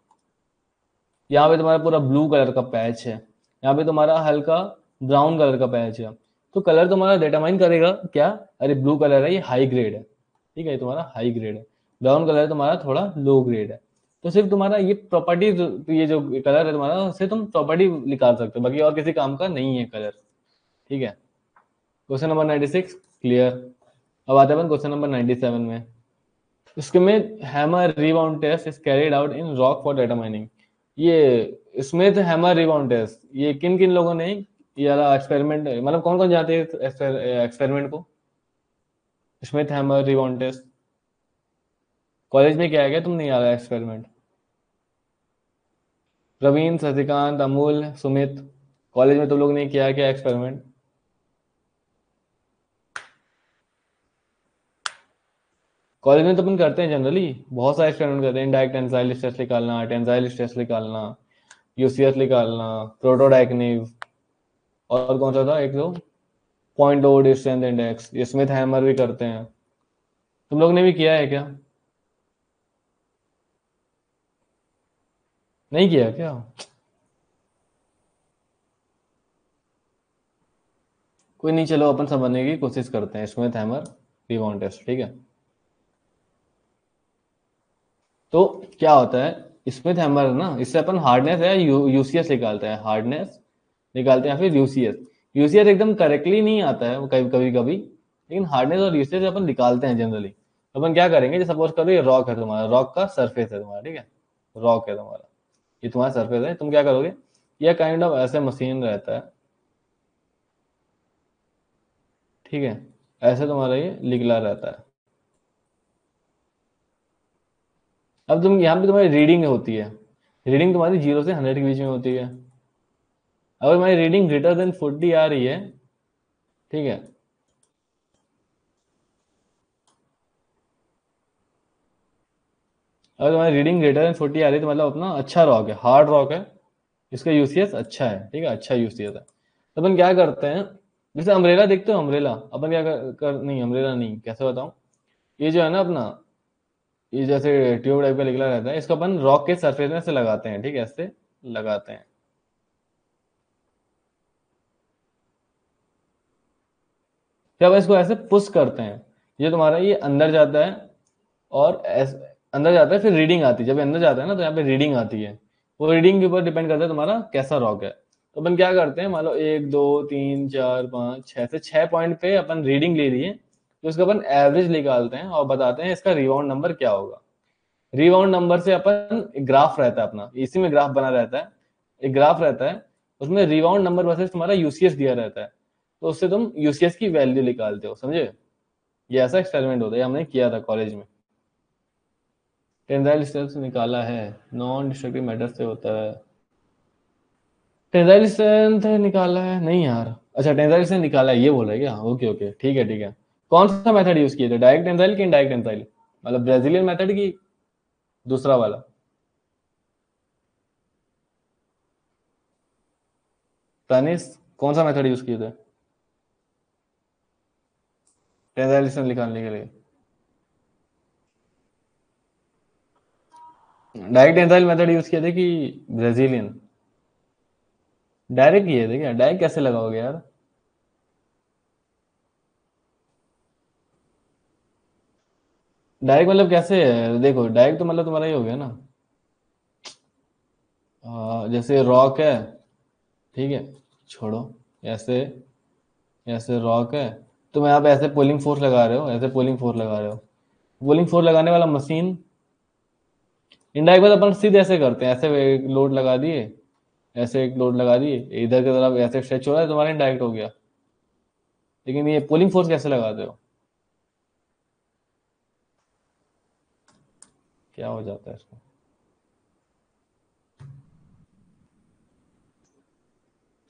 यहाँ पे तुम्हारा पूरा ब्लू कलर का पैच है, यहाँ पे तुम्हारा हल्का ब्राउन कलर का पैच है। तो कलर तुम्हारा डिटरमाइन करेगा क्या? अरे ब्लू कलर है, ये हाई ग्रेड है, ठीक है, ये तुम्हारा हाई ग्रेड है। ब्राउन कलर तुम्हारा थोड़ा लो ग्रेड है। तो सिर्फ तुम्हारा ये प्रॉपर्टी, ये जो कलर है तुम्हारा, उससे तुम प्रॉपर्टी निकाल सकते हो, बाकी और किसी काम का नहीं है कलर, ठीक है। Question number 96 clear. अब आते हैं अपन क्वेश्चन नंबर 97 में। इसके में hammer rebound test is carried out in rock for determining, ये स्मिथ हैमर रिबाउंड टेस्ट, ये किन किन लोगों ने ये वाला एक्सपेरिमेंट, मतलब कौन कौन जानते हैं एक्सपेरिमेंट को? Schmidt hammer rebound test college में क्या है क्या? तुम नहीं आ रहा एक्सपेरिमेंट? प्रवीण, शशिकांत, अमूल, सुमित, कॉलेज में तुम लोग ने किया क्या एक्सपेरिमेंट? कॉलेज में तो अपन करते हैं जनरली, बहुत सारे एक्सपेरिमेंट करते हैं, इनडायरेक्ट टेंसाइल स्ट्रेस निकालना, टेंसाइल स्ट्रेस निकालना, यूसीएस निकालना, प्रोटोडायनेमिक्स, और कौन सा था एक दो, पॉइंट ओवर डिस्टेंस इंडेक्स, ये स्मिथ हैमर भी करते हैं। तुम लोग ने भी किया है क्या? नहीं किया क्या? कोई नहीं, चलो अपन समझने की कोशिश करते हैं, स्मिथ हैमर रिबाउंड टेस्ट, ठीक है। तो क्या होता है स्मिथ हैमर ना, इससे अपन हार्डनेस है यूसीएस निकालते हैं, हार्डनेस निकालते हैं, या फिर यूसीएस। यूसीएस एकदम करेक्टली नहीं आता है वो, कभी कभी कभी, लेकिन हार्डनेस और यूसीएस अपन निकालते हैं जनरली। तो अपन क्या करेंगे, जैसे सपोज करो ये रॉक है तुम्हारा, रॉक का सरफेस है तुम्हारा, ठीक है, रॉक है तुम्हारा, ये तुम्हारा सरफेस है, तुम क्या करोगे, ये काइंड ऑफ ऐसे मशीन रहता है, ठीक है, ऐसे तुम्हारा ये निकला रहता है। अब तुम यहाँ पे तुम्हारी रीडिंग होती है, रीडिंग तुम्हारी 0 से 100 के बीच में होती है। अगर तुम्हारी रीडिंग ग्रेटर देन 40 आ रही है, ठीक है, अगर तुम्हारी रीडिंग ग्रेटर देन 40 आ रही है तो मतलब अपना अच्छा रॉक है, हार्ड रॉक है, इसका यूसीएस अच्छा है, ठीक है, अच्छा यूसीएस है। तो अपन क्या करते हैं, जैसे अम्ब्रेला देखते हो, अम्ब्रेला अपन क्या नहीं अम्ब्रेला नहीं, कैसे बताऊं, ये जो है ना अपना, ये जैसे ट्यूब टाइप का निकला रहता है, इसको अपन रॉक के सरफेस में से लगाते हैं, ठीक है, ऐसे लगाते हैं। फिर अपन इसको ऐसे पुश करते हैं, ये तुम्हारा ये अंदर जाता है, और अंदर जाता है, फिर रीडिंग आती है, जब ये अंदर जाता है ना तो यहाँ पे रीडिंग आती है, वो रीडिंग के ऊपर डिपेंड करता है तुम्हारा कैसा रॉक है। तो अपन क्या करते हैं, मान लो 1 2 3 4 5 6 से 6 पॉइंट पे अपन रीडिंग ले लिए, तो उसका अपन एवरेज निकालते हैं और बताते हैं इसका रिबाउंड नंबर क्या होगा। रिबाउंड नंबर से अपन एक ग्राफ रहता है अपना, इसी में ग्राफ बना रहता है, एक ग्राफ रहता है, उसमें रिबाउंड नंबर वर्सेस तुम्हारा यूसीएस दिया रहता है, तो उससे तुम यूसीएस की वैल्यू निकालते हो, समझे। ये ऐसा एक्सपेरिमेंट होता है, ये हमने किया था कॉलेज में। टेंसाइल स्ट्रेंथ निकाला है, नॉन डिस्ट्रक्टिव मैटर से होता है। टेंसाइल स्ट्रेंथ निकाला है नहीं यार, अच्छा टेंसाइल स्ट्रेंथ निकाला है ये बोल रहे हैं क्या, ओके ओके ठीक है ठीक है। कौन सा मेथड यूज किए थे, डायरेक्ट टेंसाइल की इनडायरेक्ट टेंसाइल, मतलब ब्राजीलियन मेथड की दूसरा वाला। तानिस, कौन सा मेथड यूज किए थे टेंसाइल स्ट्रेंथ निकालने के लिए। डायरेक्ट टेंसाइल मेथड यूज किए थे कि ब्राजीलियन। डायरेक्ट किए थे क्या, डायरेक्ट कैसे लगाओगे यार। डायरेक्ट मतलब कैसे है, देखो डायरेक्ट तो मतलब तुम्हारा ये हो गया ना, जैसे रॉक है, ठीक है, छोड़ो, ऐसे, ऐसे रॉक है, तुम यहाँ पे ऐसे पुलिंग फोर्स लगा रहे हो, ऐसे पुलिंग फोर्स लगा रहे हो, पुलिंग फोर्स लगाने वाला मशीन। इनडायरेक्ट मतलब अपन सीधे ऐसे करते हैं, ऐसे एक लोड लगा दिए, ऐसे एक लोड लगा दिए, इधर की तरफ ऐसे स्ट्रेच हो रहा है, तुम्हारा इनडायरेक्ट हो गया। लेकिन ये पुलिंग फोर्स कैसे लगाते हो, क्या हो जाता है इसको।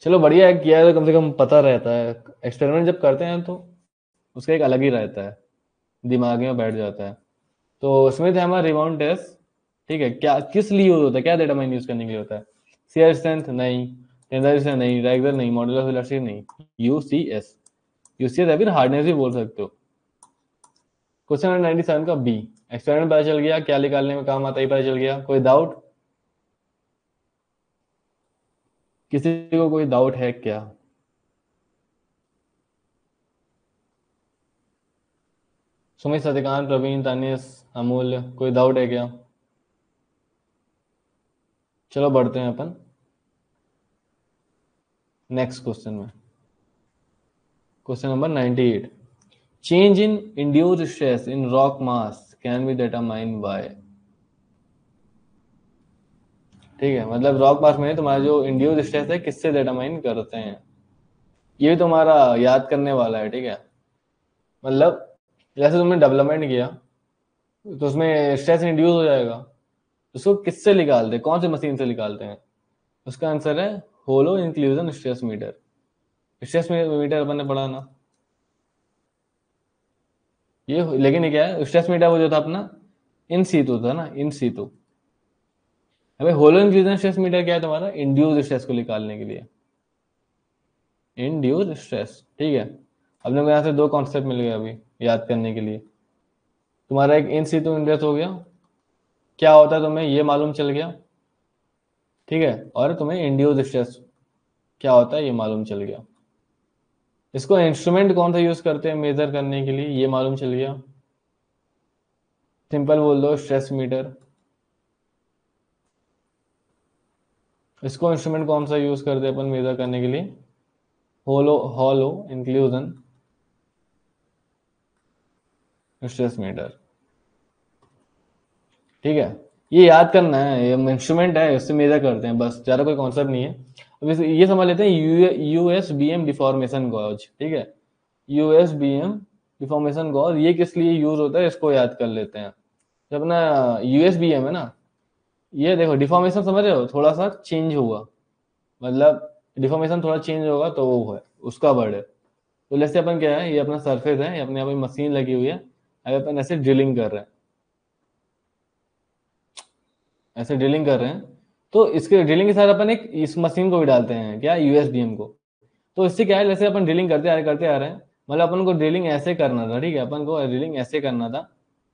चलो बढ़िया है, किया है तो कम से कम पता रहता है, एक्सपेरिमेंट जब करते हैं तो उसका एक अलग ही रहता है, दिमाग में बैठ जाता है। तो स्मिथ हैमर रिबाउंड टेस्ट, ठीक है, क्या किस लिए यूज होता है, क्या डेटा माइन यूज करने के लिए होता है। सीआर स्ट्रेंथ नहीं, टेंसाइल स्ट्रेंथ नहीं, रेगुलर नहीं, मॉड्यूलस वेलोसिटी नहीं, यूसीएस। यूसीएस है, फिर हार्डनेस भी बोल सकते हो। क्वेश्चन नंबर 97 का बी, एक्सपेरिमेंट पता चल गया, क्या निकालने में काम आता है पता चल गया, कोई डाउट, किसी को कोई डाउट है क्या। सुमित, सत्यकांत, प्रवीण, तानिश, अमूल्य, कोई डाउट है क्या। चलो बढ़ते हैं अपन नेक्स्ट क्वेश्चन में। Question number 98, change in induced stress in rock mass can be determined by, ठीक है, मतलब रॉक मास में तुम्हारा जो इंड्यूस्ड स्ट्रेस है किससे डिटरमाइन करते हैं, ये भी तुम्हारा याद करने वाला है, ठीक है। मतलब जैसे तुमने डेवलपमेंट किया तो उसमें स्ट्रेस इंड्यूस हो जाएगा, उसको किससे निकालते हैं, कौन सी मशीन से निकालते हैं। उसका आंसर है hollow inclusion stress meter. Stress meter अपन ने पढ़ा ना, ये लेकिन ये क्या है, स्ट्रेस मीटर वो जो था अपना इन सीतु था ना, इन सीतु। अबे होलो इंक्लूजन स्ट्रेस मीटर क्या है, तुम्हारा इंड्यूस स्ट्रेस को निकालने के लिए, इंड्यूस स्ट्रेस, ठीक है। अपने को यहाँ से दो कॉन्सेप्ट मिल गए अभी याद करने के लिए। तुम्हारा एक इन सीतु इंडेक्स हो गया, क्या होता है तुम्हें ये मालूम चल गया, ठीक है, और तुम्हें इंड्यूस स्ट्रेस क्या होता है ये मालूम चल गया। इसको इंस्ट्रूमेंट कौन सा यूज करते हैं मेजर करने के लिए ये मालूम चल गया, सिंपल बोल दो स्ट्रेस मीटर। इसको इंस्ट्रूमेंट कौन सा यूज करते हैं अपन मेजर करने के लिए, होलो हॉलो इंक्लूजन स्ट्रेस मीटर, ठीक है। ये याद करना है, ये इंस्ट्रूमेंट है, इससे मेजर करते हैं बस, ज्यादा कोई कॉन्सेप्ट नहीं है। अब ये समझ लेते हैं यूएसबीएम डिफॉर्मेशन गॉज, ठीक है, यूएसबीएम डिफॉर्मेशन गॉज ये किस लिए यूज होता है इसको याद कर लेते हैं। जब ना यूएसबीएम है ना, ये देखो डिफॉर्मेशन समझ रहे हो, थोड़ा सा चेंज होगा, मतलब डिफॉर्मेशन थोड़ा चेंज होगा तो वो है उसका वर्ड है। तो जैसे अपन क्या है, ये अपना सरफेस है, ये अपने यहाँ पे मशीन लगी हुई है, अगर अपन ऐसे ड्रिलिंग कर रहे हैं, ऐसे ड्रिलिंग कर रहे हैं, तो इसके ड्रिलिंग के साथ अपन एक इस मशीन को भी डालते हैं, क्या, यूएसबीएम को। तो इससे क्या है, जैसे अपन ड्रिलिंग करते आ रहे हैं, मतलब अपन को ड्रिलिंग ऐसे करना था, ठीक है, अपन को ड्रिलिंग ऐसे करना था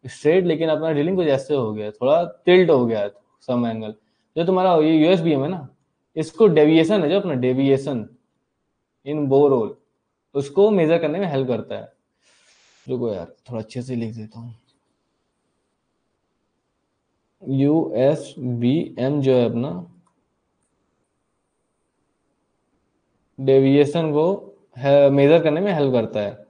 स्ट्रेट, लेकिन अपना ड्रिलिंग कुछ ऐसे हो गया, थोड़ा टिल्ट हो गया सम एंगल। जो तुम्हारा ये यूएसबीएम है ना, इसको डेविएशन है, जो अपना डेविएशन इन बोर होल, उसको मेजर करने में हेल्प करता है। रुको यार, थोड़ा अच्छे से लिख देता हूँ। यूएसबीएम जो है अपना, डेविएशन को मेजर करने में हेल्प करता है,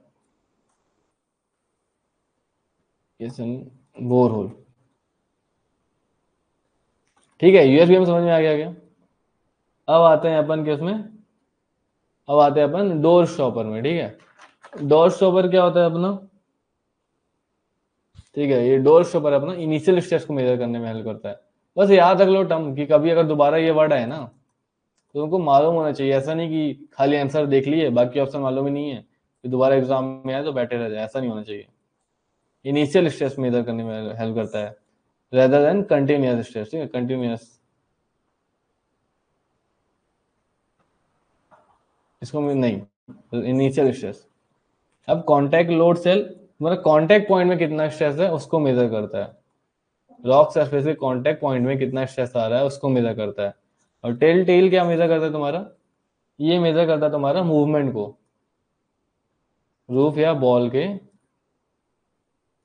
बोर होल। ठीक है, यूएसबीएम समझ में आ गया क्या? अब आते हैं अपन के उसमें, अब आते हैं अपन डोर स्टॉपर में। ठीक है, डोर स्टॉपर क्या होता है अपना? ठीक है, ये डोर स्टॉपर अपना इनिशियल स्ट्रेस को मेजर करने में हेल्प करता है। बस याद रख लो टर्म, कि कभी अगर दोबारा ये वर्ड है ना, तो तुमको मालूम होना चाहिए। ऐसा नहीं कि खाली आंसर देख लिए, बाकी ऑप्शन मालूम ही नहीं है, कि दोबारा एग्जाम में आए तो बैठे रह जाए, ऐसा नहीं होना चाहिए। इनिशियल स्ट्रेस मेजर करने में हेल्प करता है, रेदर देन कंटिन्यूअस स्ट्रेस। ठीक है, कंटिन्यूअस, इसको नहीं, इनिशियल स्ट्रेस। अब कांटेक्ट लोड सेल, मतलब कांटेक्ट पॉइंट में कितना स्ट्रेस है उसको मेजर करता है। रॉक सरफेस के कांटेक्ट पॉइंट में कितना स्ट्रेस आ रहा है उसको मेजर करता है। और टेल टेल क्या मेजर करता है तुम्हारा? ये मेजर करता है तुम्हारा मूवमेंट को, रूफ या बॉल के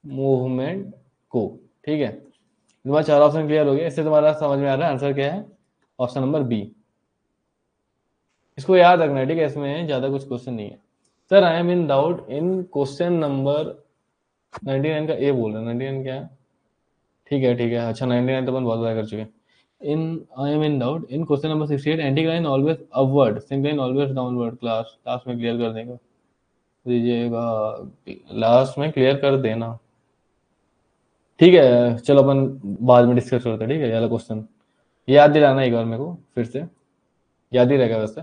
मूवमेंट को। ठीक है, तुम्हारा चार ऑप्शन क्लियर हो गया, इससे तुम्हारा समझ में आ रहा है आंसर क्या है, ऑप्शन नंबर बी। इसको याद रखना है, ठीक है, इसमें ज्यादा कुछ क्वेश्चन नहीं है। Sir I am in doubt in question number 99 का ए बोल रहे हैं, 99 क्या है? ठीक है ठीक है, अच्छा 99 तो अपन बहुत बार कर चुके हैं। In I am in doubt in question number 68, anticline always upward, syncline always downward. Class last में क्लियर कर देगा दीजिएगा, लास्ट में क्लियर कर देना। ठीक है, चलो अपन बाद में डिस्कस करते हैं। ठीक है, ये वाला क्वेश्चन याद दिलाना एक बार मेरे को फिर से, याद ही रहेगा वैसे।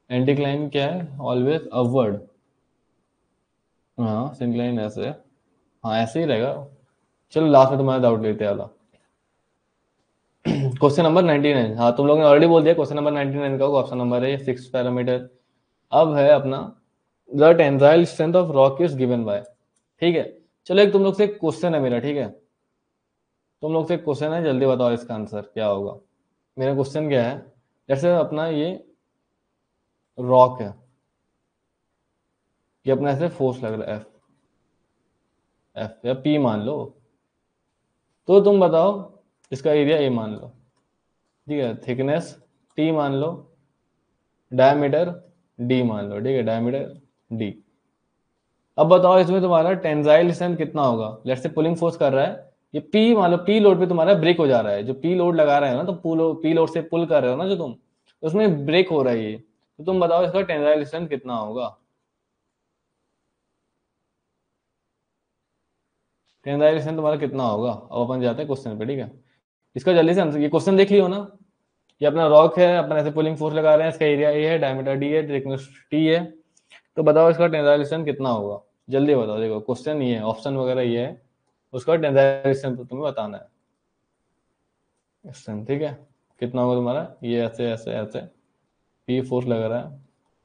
एंटीक्लाइन क्या है? Always upward. हाँ, सिंक्लाइन ऐसे है। हाँ, ऐसे ही रहेगा। चलो लास्ट में तुम्हारा डाउट लेते हैं वाला क्वेश्चन नंबर 99। हाँ, तुम लोगों ने ऑलरेडी बोल दिया क्वेश्चन नंबर 99 का ऑप्शन नंबर है 6 पैरामीटर। अब है अपना the tensile strength of rock is given by. ठीक है, चलो एक तुम लोग से क्वेश्चन है मेरा, ठीक है, तुम लोग से क्वेश्चन है, जल्दी बताओ इसका आंसर क्या होगा। मेरा क्वेश्चन क्या है, जैसे अपना ये रॉक है, ये अपना ऐसे फोर्स लग रहा है एफ, एफ या पी मान लो, तो तुम बताओ इसका एरिया ए मान लो। ठीक है, थिकनेस टी मान लो, डायमीटर डी मान लो। ठीक है, डायमीटर डी। अब बताओ इसमें तुम्हारा टेंसाइल स्ट्रेंथ कितना होगा। लेट्स से पुलिंग फोर्स कर रहा है, ये पी मान लो, पी लोड पे तुम्हारा ब्रेक हो जा रहा है, जो पी लोड लगा रहा है ना, तो पी लोड से पुल कर रहे हो ना जो तुम, उसमें ब्रेक हो रहा है ये, तो तुम बताओ इसका टेंसाइल स्ट्रेंथ कितना होगा। टेंसाइल स्ट्रेंथ तुम्हारा कितना होगा। अब अपन जाते हैं क्वेश्चन पे। ठीक है, इसका जल्दी से आंसर, ये क्वेश्चन देख लियो ना। ये अपना रॉक है, अपन ऐसे पुलिंग फोर्स लगा रहे हैं, इसका एरिया ए है, डायमीटर डी है, थिकनेस टी है, तो बताओ इसका टेंसाइल स्ट्रेंथ कितना होगा। जल्दी बताओ, देखो क्वेश्चन ये है, ऑप्शन वगैरह ये है, उसका टेंसाइल स्ट्रेंथ तुम्हें बताना है। स्ट्रेंथ, ठीक है, कितना होगा तुम्हारा, ये ऐसे ऐसे ऐसे, पी फोर्स लग रहा है,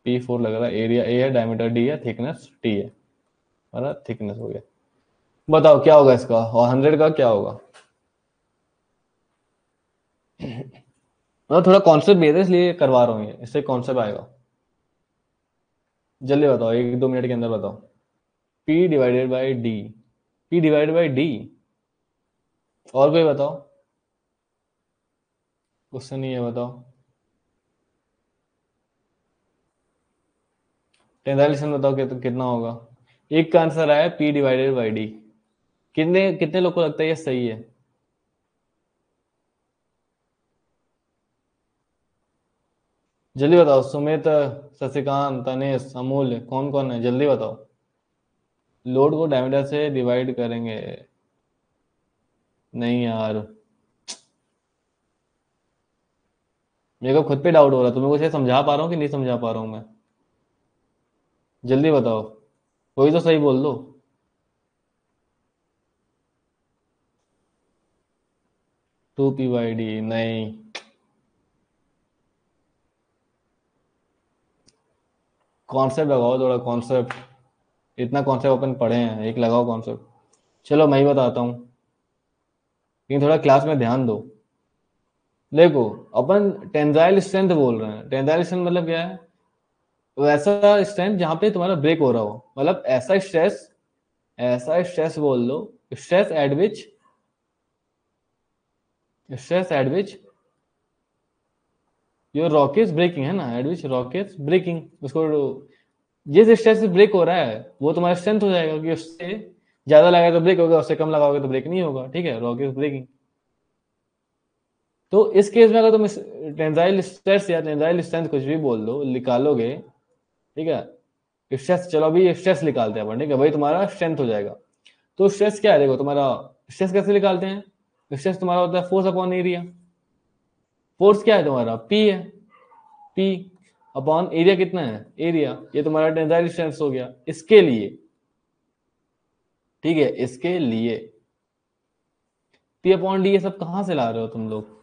पी फोर लग रहा है, एरिया ए है, डायमीटर डी है, थिकनेस टी है, हमारा थिकनेस हो गया। बताओ क्या होगा इसका, और 100 का क्या होगा। मैं थोड़ा कॉन्सेप्ट बेस है इसलिए करवा रहा हूँ, ये इससे कॉन्सेप्ट आएगा। जल्दी बताओ, 1-2 मिनट के अंदर बताओ। P divided by D, P divided by D, और कोई बताओ, क्वेश्चन नहीं है, बताओ। टेंसाइल बताओ कितना होगा। एक का आंसर आया पी डिवाइडेड बाई डी। कितने कितने लोग को लगता है ये सही है। जल्दी बताओ, सुमित, शशिकांत, तनेश, अमूल्य, कौन कौन है, जल्दी बताओ। लोड को डायमीटर से डिवाइड करेंगे। नहीं यार, मेरे को खुद पे डाउट हो रहा है, तुम्हें कुछ समझा पा रहा हूँ कि नहीं समझा पा रहा हूँ मैं। जल्दी बताओ, कोई तो सही बोल दो। 2p/d नहीं, कॉन्सेप्ट लगाओ थोड़ा, कॉन्सेप्ट, इतना कॉन्सेप्ट अपन पढ़े हैं, एक लगाओ कॉन्सेप्ट। चलो मैं ही बताता हूँ, लेकिन थोड़ा क्लास में ध्यान दो। देखो अपन टेंसाइल स्ट्रेंथ बोल रहे हैं, टेंसाइल स्ट्रेंथ मतलब क्या है, वैसा स्ट्रेंथ जहां पे तुम्हारा ब्रेक हो रहा हो, मतलब ऐसा स्ट्रेस बोल दो, stress at which your rock is breaking, है ना, at which rock is breaking, उसको जिस स्ट्रेस से ब्रेक हो रहा है वो तुम्हारा स्ट्रेंथ हो जाएगा, कि उससे ज्यादा लगाए तो ब्रेक होगा, उससे कम लगाओगे तो ब्रेक नहीं होगा, ठीक है, रॉक इज ब्रेकिंग। तो इस केस में अगर तुम टेंसाइल स्ट्रेस या टेंसाइल स्ट्रेंथ कुछ भी बोल दो, निकालोगे, ठीक है, स्ट्रेस, चलो अभी स्ट्रेस निकालते हैं अपन, ठीक है, वही तुम्हारा स्ट्रेंथ हो जाएगा। तो स्ट्रेस क्या है, देखो तुम्हारा स्ट्रेस कैसे निकालते हैं, स्ट्रेस तुम्हारा होता है फोर्स अपॉन एरिया। फोर्स क्या है तुम्हारा, पी है, पी अपॉन एरिया कितना है, एरिया, ये तुम्हारा टेंसाइल स्ट्रेंथ हो गया इसके लिए, ठीक है, इसके लिए पी अपॉन डी, ये सब कहाँ से ला रहे हो तुम लोग,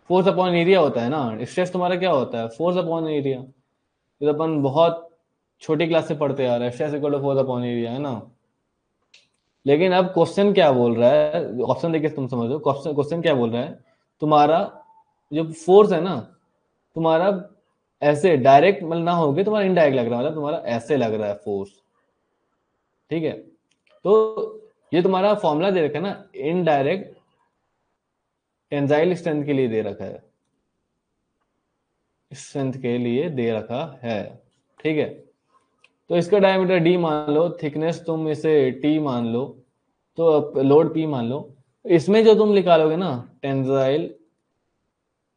फोर्स अपॉन एरिया होता है ना, स्ट्रेस तुम्हारा क्या होता है, फोर्स अपॉन एरिया, ये तो अपन बहुत छोटी क्लास से पढ़ते आ रहे हैं, stress equal to force upon area, है ना। लेकिन अब क्वेश्चन क्या बोल रहा है, ऑप्शन देखिए तुम समझो, क्वेश्चन क्वेश्चन क्या बोल रहा है, तुम्हारा जो फोर्स है ना, तुम्हारा ऐसे डायरेक्ट मतलब ना होके तुम्हारा इनडायरेक्ट लग रहा है, मतलब तुम्हारा ऐसे लग रहा है फोर्स, ठीक है। तो ये तुम्हारा फॉर्मूला दे रखा है ना, इनडायरेक्ट टेंसाइल स्ट्रेंथ के लिए दे रखा है, स्ट्रेंथ के लिए दे रखा है, ठीक है। तो इसका डायमीटर डी मान लो, थिकनेस तुम इसे टी मान लो, तो लोड पी मान लो, इसमें जो तुम निकालोगे ना टेंसाइल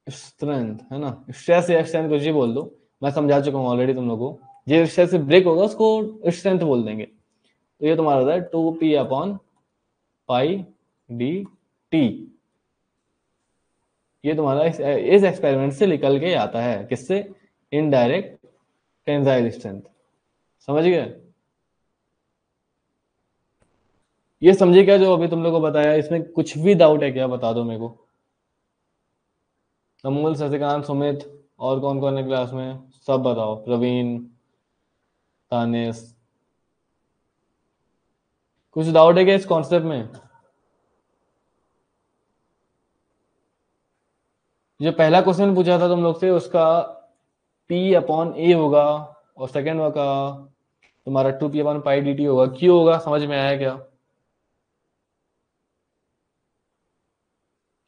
स्ट्रेंथ, है ना, स्ट्रेस या स्ट्रेंथ कुछ भी बोल दो, मैं समझा चुका हूँ ऑलरेडी तुम लोगों को, जो स्ट्रेस से ब्रेक होगा उसको स्ट्रेंथ बोल देंगे। तो ये तुम्हारा होता है 2p upon pi D T, ये तुम्हारा इस एक्सपेरिमेंट से निकल के आता है, किससे, इनडायरेक्ट टेंसाइल स्ट्रेंथ, समझ गए। ये समझे क्या जो अभी तुम लोगों को बताया, इसमें कुछ भी डाउट है क्या, बता दो मेरे को। अमूल, शशिकांत, सुमित, और कौन कौन है क्लास में, सब बताओ, प्रवीण, तानिश, कुछ डाउट है क्या इस कॉन्सेप्ट में। जो पहला क्वेश्चन पूछा था तुम लोग से, उसका P अपॉन ए होगा, और सेकेंड का तुम्हारा 2p upon pi D T होगा, क्यों होगा, समझ में आया क्या।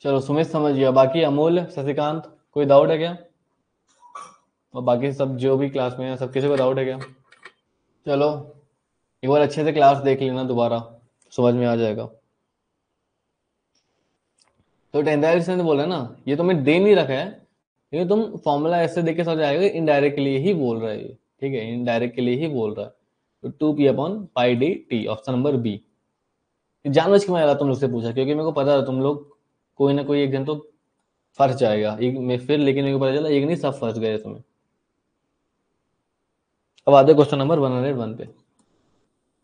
चलो सुमित समझ गया, बाकी अमूल, शशिकांत, कोई डाउट है क्या, और बाकी सब जो भी क्लास में है, सब किसी को डाउट है क्या। चलो एक बार अच्छे से क्लास देख लेना दोबारा, समझ में आ जाएगा। तो टेंसाइल स्ट्रेंथ बोला ना, ये तुम्हें दे नहीं रखा है, लेकिन तुम फॉर्मूला ऐसे देख के समझ आएगा, इनडायरेक्टली ही बोल रहा है ये, ठीक है, इनडायरेक्टली ही बोल रहा है। तो 2p upon pi D T, option number B. जानबूझ के मैं तुम लोग से पूछा, क्योंकि मेरे को पता था तुम लोग कोई ना कोई एक दिन तो फंस जाएगा, एक में फिर, लेकिन मेरे को पता चला एक नहीं, सब फंस गए इसमें। अब आते क्वेश्चन नंबर 101 पे,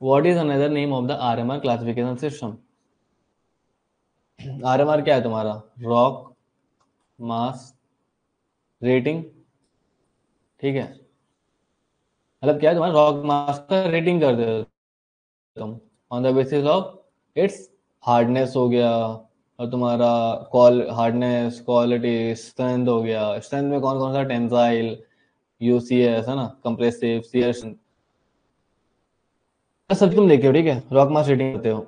what is another name of the RMR classification system. RMR क्या है तुम्हारा, रॉक मास रेटिंग, ठीक है, मतलब क्या है, तुम्हारा रॉक मास का रेटिंग कर दे तुम on the basis of its hardness हो गया, और तुम्हारा हार्डनेस, क्वालिटी, स्ट्रेंथ हो गया, स्ट्रेंथ में कौन कौन सा, टेंसाइल, यूसीएस, है ना, कंप्रेसिव, शियर, सब तुम लेके हो, ठीक है, रॉक मास रेटिंग करते हो।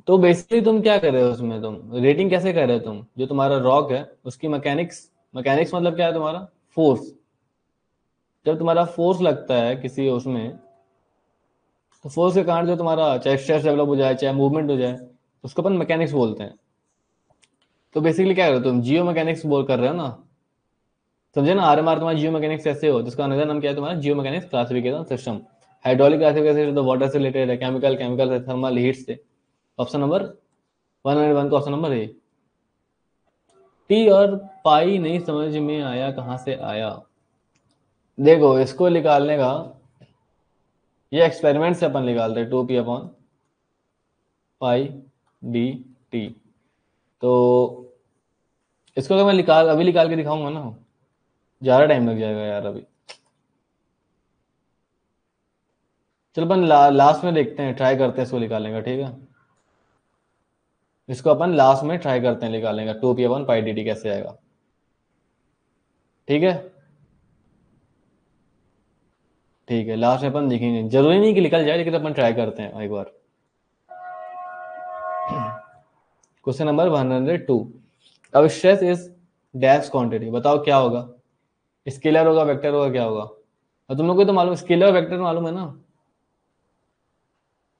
तो बेसिकली तुम क्या कर रहे हो उसमें, तुम रेटिंग कैसे कर रहे हो, तुम जो तुम्हारा रॉक है उसकी मैकेनिक्स, मैकेनिक्स मतलब क्या है तुम्हारा, फोर्स, जब तुम्हारा फोर्स लगता है किसी उसमें, तो फोर्स के कारण जो तुम्हारा चाहे स्ट्रेस डेवलप हो जाए, चाहे मूवमेंट हो जाए, उसको अपन मैकेनिक्स बोलते हैं। तो बेसिकली क्या कर रहे हो तुम, जियो मैकेनिक्स बोल कर रहे हो ना, समझे ना, आरएमआर तुम्हारा जियो मैकेनिक्स ऐसे हो, जिसका अनदर नाम क्या है तुम्हारा, geo mechanics classification system. Hydraulic classification तो वाटर से रिलेटेड है, केमिकल केमिकल से, थर्मल हीट से। ऑप्शन नंबर 101 का ऑप्शन नंबर ए। टी और पाई नहीं समझ में आया, कहाँ से आया, देखो इसको निकालने का, ये एक्सपेरिमेंट से अपन निकालते हैं, 2p upon pi D T. तो इसको अगर मैं अभी निकाल के दिखाऊंगा ना, ज़्यादा टाइम लग जाएगा यार अभी। चलो अपन लास्ट में देखते हैं, ट्राई करते हैं इसको निकालने का, ठीक है। इसको अपन लास्ट में ट्राई करते हैं निकालने का, 2p/π/dt कैसे आएगा, ठीक है। ठीक है, लास्ट में अपन देखेंगे, जरूरी नहीं कि निकल जाए, लेकिन अपन ट्राई करते हैं एक बार। क्वेश्चन नंबर 102, अब स्ट्रेस इज डैश क्वांटिटी, बताओ क्या होगा, स्केलर होगा, वेक्टर होगा, क्या होगा। और तुम लोग को तो मालूम, स्केलर वेक्टर मालूम है ना,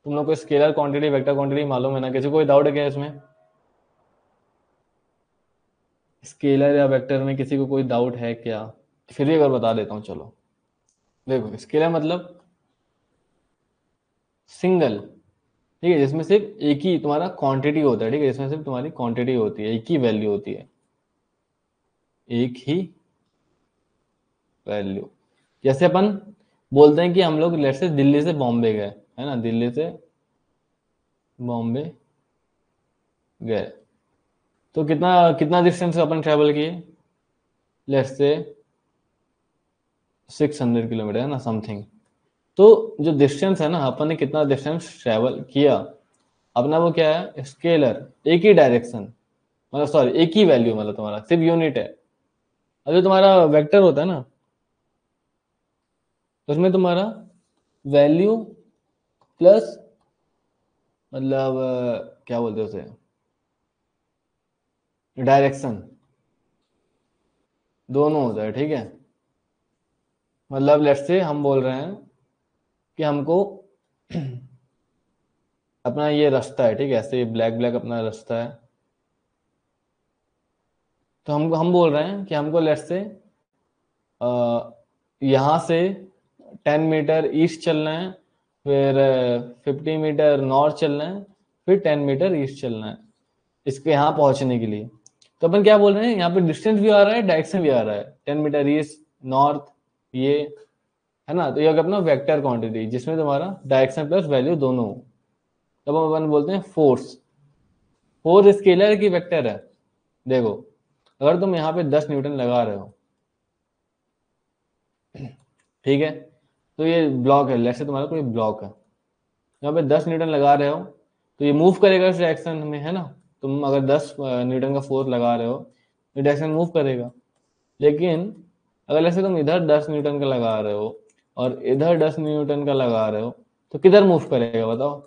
तुम लोग को स्केलर क्वांटिटी वेक्टर क्वांटिटी मालूम है ना, किसी को कोई डाउट है क्या इसमें, स्केलर या वेक्टर में किसी को कोई डाउट है क्या। फिर भी एक बार बता देता हूँ, चलो देखो, स्केलर मतलब सिंगल, ठीक है, जिसमें सिर्फ एक ही तुम्हारा क्वांटिटी होता है, ठीक है, जिसमें सिर्फ तुम्हारी क्वांटिटी होती है, एक ही वैल्यू होती है, एक ही वैल्यू। जैसे अपन बोलते हैं कि हम लोग लेट्स से दिल्ली से बॉम्बे गए, है ना, दिल्ली से बॉम्बे गए, तो कितना कितना डिस्टेंस अपन ट्रेवल किए, लेट्स से 600 किलोमीटर, है ना, समथिंग। तो जो डिस्टेंस है ना, अपन ने कितना डिस्टेंस ट्रेवल किया, अपना वो क्या है, स्केलर, एक ही डायरेक्शन, मतलब सॉरी एक ही वैल्यू, मतलब तुम्हारा सिर्फ यूनिट है। और जो तुम्हारा वेक्टर होता है ना, उसमें तुम्हारा वैल्यू प्लस, मतलब क्या बोलते हैं उसे, डायरेक्शन, दोनों होता है, ठीक है। मतलब लेट्स से हम बोल रहे हैं कि हमको अपना ये रास्ता है, ठीक है, ऐसे ब्लैक ब्लैक अपना रास्ता है, तो हम बोल रहे हैं कि हमको लेट्स से यहाँ से 10 मीटर ईस्ट चलना है, फिर 50 मीटर नॉर्थ चलना है, फिर 10 मीटर ईस्ट चलना है, इसके यहाँ पहुंचने के लिए। तो अपन क्या बोल रहे हैं, यहाँ पे डिस्टेंस भी आ रहा है, डायरेक्शन भी आ रहा है, 10 मीटर ईस्ट नॉर्थ, ये है ना, तो ये अपना वेक्टर क्वांटिटी, जिसमें तुम्हारा डायरेक्शन प्लस वैल्यू दोनों हो। तब हम अपन बोलते हैं फोर्स। फोर्स स्केलर की वेक्टर है। देखो, अगर तुम यहाँ पे 10 न्यूटन लगा रहे हो, ठीक है, तो ये ब्लॉक है, लेट्स से तुम्हारा कोई ब्लॉक है, यहाँ पे 10 न्यूटन लगा रहे हो, तो ये मूव करेगा इस डायरेक्शन में, है ना। तुम अगर 10 न्यूटन का फोर्स लगा रहे हो, ये डायरेक्शन मूव करेगा। लेकिन अगर ऐसे तुम इधर 10 न्यूटन का लगा रहे हो और इधर 10 न्यूटन का लगा रहे हो, तो किधर मूव करेगा बताओ,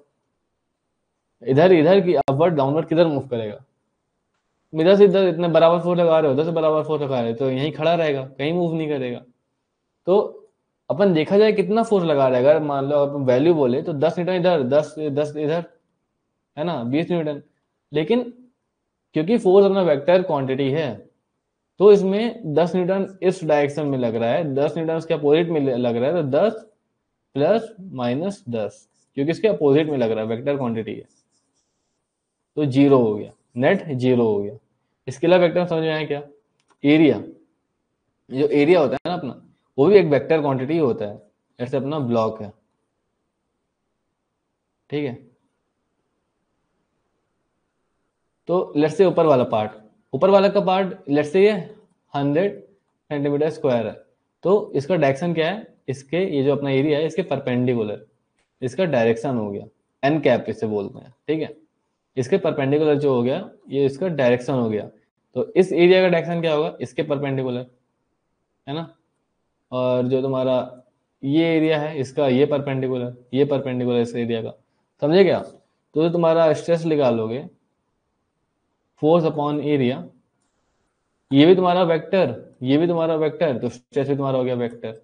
इधर इधर की अपवर्ड डाउनवर्ड किधर मूव करेगा। इधर से इधर इतने बराबर फोर्स लगा रहे हो, उधर से बराबर फोर्स लगा रहे हो, तो यहीं खड़ा रहेगा, कहीं मूव नहीं करेगा। तो अपन देखा जाए कितना फोर्स लगा रहे हैं, अगर मान लो अपन वैल्यू बोले तो 10 न्यूटन इधर, 10 इधर, है ना, 20 न्यूटन। लेकिन क्योंकि फोर्स अपना वेक्टर क्वांटिटी है, तो इसमें 10 न्यूटन इस डायरेक्शन में लग रहा है, 10 न्यूटन उसके अपोजिट में लग रहा है, तो 10 + -10, क्योंकि इसके अपोजिट में लग रहा है, वेक्टर क्वांटिटी है, तो जीरो हो गया, नेट जीरो हो गया। इसके अलावा वेक्टर समझ में आया क्या, एरिया, जो एरिया होता है ना अपना, वो भी एक वेक्टर क्वांटिटी होता है, जैसे अपना ब्लॉक है, ठीक है। तो लेट्स से ऊपर वाला पार्ट, ऊपर वाला का पार्ट लेट्स से ये 100 सेंटीमीटर स्क्वायर है, तो इसका डायरेक्शन क्या है, इसके ये जो अपना एरिया है, इसके परपेंडिकुलर, इसका डायरेक्शन हो गया, एन कैप इसे बोलते हैं, ठीक है। इसके परपेंडिकुलर जो हो गया, ये इसका डायरेक्शन हो गया, तो इस एरिया का डायरेक्शन क्या होगा, इसके परपेंडिकुलर, है ना। और जो तुम्हारा ये एरिया है, इसका ये परपेंडिकुलर इस एरिया का, समझे क्या। तो जो तुम्हारा स्ट्रेस निकालोगे, फोर्स अपॉन एरिया, ये भी तुम्हारा वेक्टर, ये भी तुम्हारा वेक्टर, तो स्ट्रेस भी तुम्हारा हो गया वेक्टर,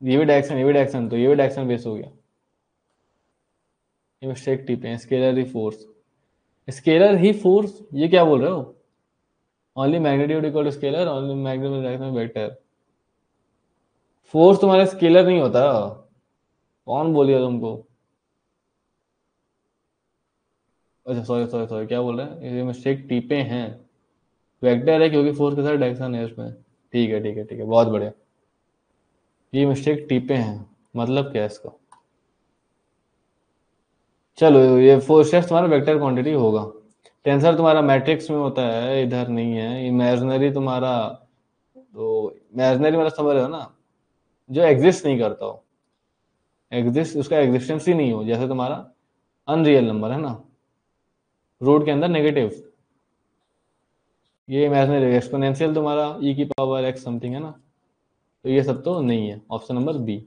ये भी डायरेक्शन, ये भी डायरेक्शन, तो ये भी डायरेक्शन बेस हो गया। ये मिस्टेक टिप है, स्केलर ही फोर्स, स्केलर ही फोर्स, ये क्या बोल रहे हो, only magnitude equal to scalar, only magnitude direction vector. Force तुम्हारा स्केलर नहीं होता, कौन बोलिए तुमको। अच्छा सॉरी सॉरी सॉरी, क्या बोल रहे हैं, ये मिस्टेक टिपे हैं, वेक्टर है क्योंकि फोर्स के साथ डायरेक्शन है उसमें। ठीक है ठीक है ठीक है, बहुत बढ़िया। ये मिस्टेक टिपे हैं, मतलब क्या है इसका, चलो ये फोर्स तुम्हारा वेक्टर क्वांटिटी होगा। टेंसर तुम्हारा मैट्रिक्स में होता है, इधर नहीं है। इमेजिनरी तुम्हारा, तो इमेजिनरी मतलब समझ रहे हो ना, जो एग्जिस्ट नहीं करता हो, एग्जिस्ट उसका एग्जिस्टेंस ही नहीं हो, जैसे तुम्हारा अनरियल नंबर है ना, रूट के अंदर नेगेटिव, ये इमेजिनरी। एक्सपोनेंशियल तुम्हारा e की पावर x समथिंग है ना, तो ये सब तो नहीं है, ऑप्शन नंबर बी।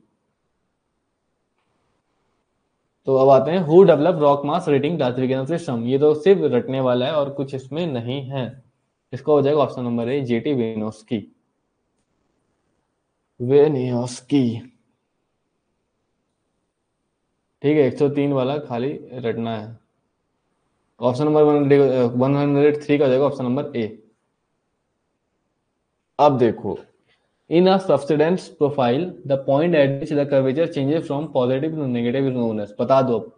तो अब आते हैं, who develop rock mass rating classification system. ये तो सिर्फ रटने वाला है और कुछ इसमें नहीं है। इसका हो जाएगा ऑप्शन नंबर ए, जेटी वेनोस्की। वेनियोस्की, ठीक है। 103 वाला खाली रटना है। ऑप्शन नंबर 103 का हो जाएगा ऑप्शन नंबर ए। अब देखो, in a subsidence profile the point at which the curvature changes from positive to negative is known as. बता दो अब,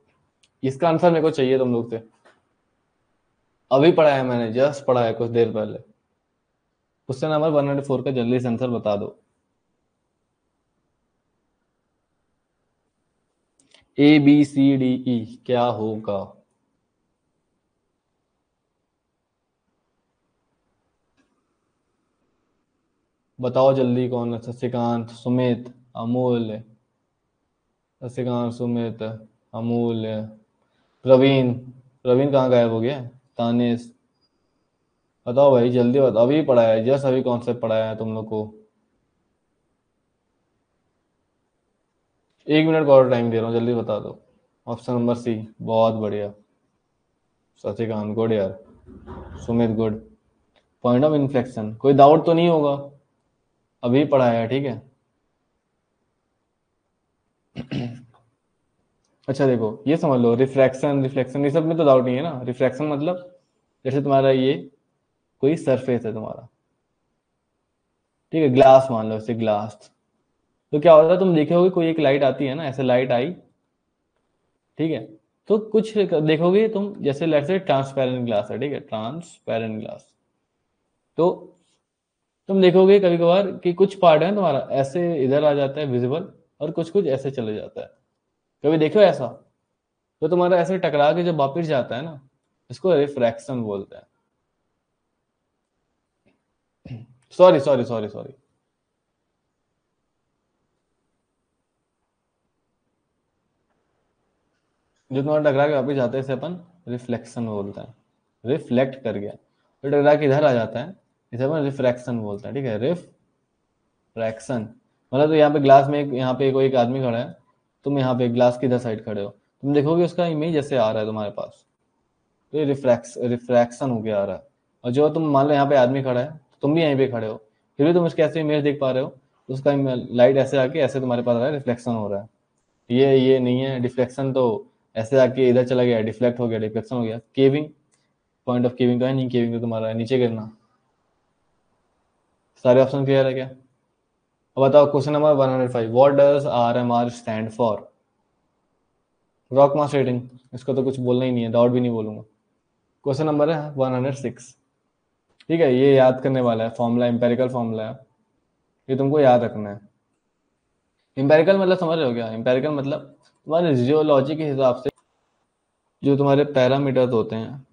इसका आंसर मेरे को चाहिए तुम लोग से। अभी पढ़ा है मैंने, जस्ट पढ़ा है कुछ देर पहले। क्वेश्चन नंबर 104 का जल्दी से आंसर बता दो। A B C D E क्या होगा? बताओ जल्दी, कौन है? शशिकांत, सुमित, अमूल्य। शशिकांत, सुमित, अमूल्य, प्रवीण। प्रवीण कहाँ गायब हो गया? तानिश। बताओ भाई जल्दी बताओ, अभी पढ़ा है, जस्ट अभी कॉन्सेप्ट पढ़ाया है तुम लोग को। 1 मिनट का और टाइम दे रहा हूँ, जल्दी बता दो। ऑप्शन नंबर सी, बहुत बढ़िया। शशिकांत गुड यार, Sumit good. Point of inflection, कोई डाउट तो नहीं होगा? अभी पढ़ाया है, ठीक है। अच्छा देखो, ये समझ लो, रिफ्रैक्शन रिफ्लेक्शन ये सब में तो डाउट नहीं है ना। रिफ्रैक्शन मतलब जैसे तुम्हारा ये कोई सरफेस है तुम्हारा, ठीक है, ग्लास मान लो, इसे ग्लास। तो क्या होता है, तुम देखे होगे कोई एक लाइट आती है ना, ऐसे लाइट आई, ठीक है, तो कुछ देखोगे तुम, जैसे लेट्स से ट्रांसपेरेंट ग्लास है, ठीक है, ट्रांसपेरेंट ग्लास। तो तुम देखोगे कभी कभार कि कुछ पार्ट है तुम्हारा ऐसे इधर आ जाता है विजिबल, और कुछ कुछ ऐसे चले जाता है। कभी देखो ऐसा? तो तुम्हारा ऐसे टकरा के जब वापिस जाता है ना, इसको रिफ्रैक्शन बोलते हैं। सॉरी सॉरी सॉरी सॉरी, जो तुम्हारा टकरा के वापिस जाता है इसे अपन रिफ्लेक्शन बोलते हैं। रिफ्लेक्ट कर गया, तो टकरा के इधर आ जाता है, इसे अपन रिफ्रैक्शन बोलते हैं, ठीक है, रिफ्रैक्शन। मतलब तो यहाँ पे ग्लास में यहाँ पे कोई एक आदमी खड़ा है, तुम यहाँ पे ग्लास की इधर साइड खड़े हो, तुम देखोगे उसका इमेज जैसे आ रहा है तुम्हारे पास, तो ये रिफ्रैक्शन होके आ रहा है। और जो तुम मान लो यहाँ पे आदमी खड़ा है, तो तुम भी यहीं पे खड़े हो, फिर भी तुम उसके ऐसे इमेज देख पा रहे हो, तो उसका लाइट ऐसे आके ऐसे तुम्हारे पास आ रहा है, रिफ्लेक्शन हो रहा है। ये नहीं है डिफ्लेक्शन, तो ऐसे आके इधर चला गया, डिफ्लेक्ट हो गया, डिफ्लेक्शन हो गया। केविंग, पॉइंट ऑफ केविंग तो है नहीं, केविंग तो तुम्हारा है नीचे गिरना। सारे ऑप्शन क्लियर है क्या? अब बताओ question number 105, what does RMR stand for? Rock mass rating, इसको तो कुछ बोलना ही नहीं है, डाउट भी नहीं बोलूंगा। क्वेश्चन नंबर है 106, ठीक है। ये याद करने वाला है, फॉर्मूला, एम्पेरिकल फॉर्मूला है, ये तुमको याद रखना है। एम्पेरिकल मतलब समझ रहे हो क्या? एम्पेरिकल मतलब तुम्हारे जियोलॉजी के हिसाब से जो तुम्हारे पैरामीटर्स होते हैं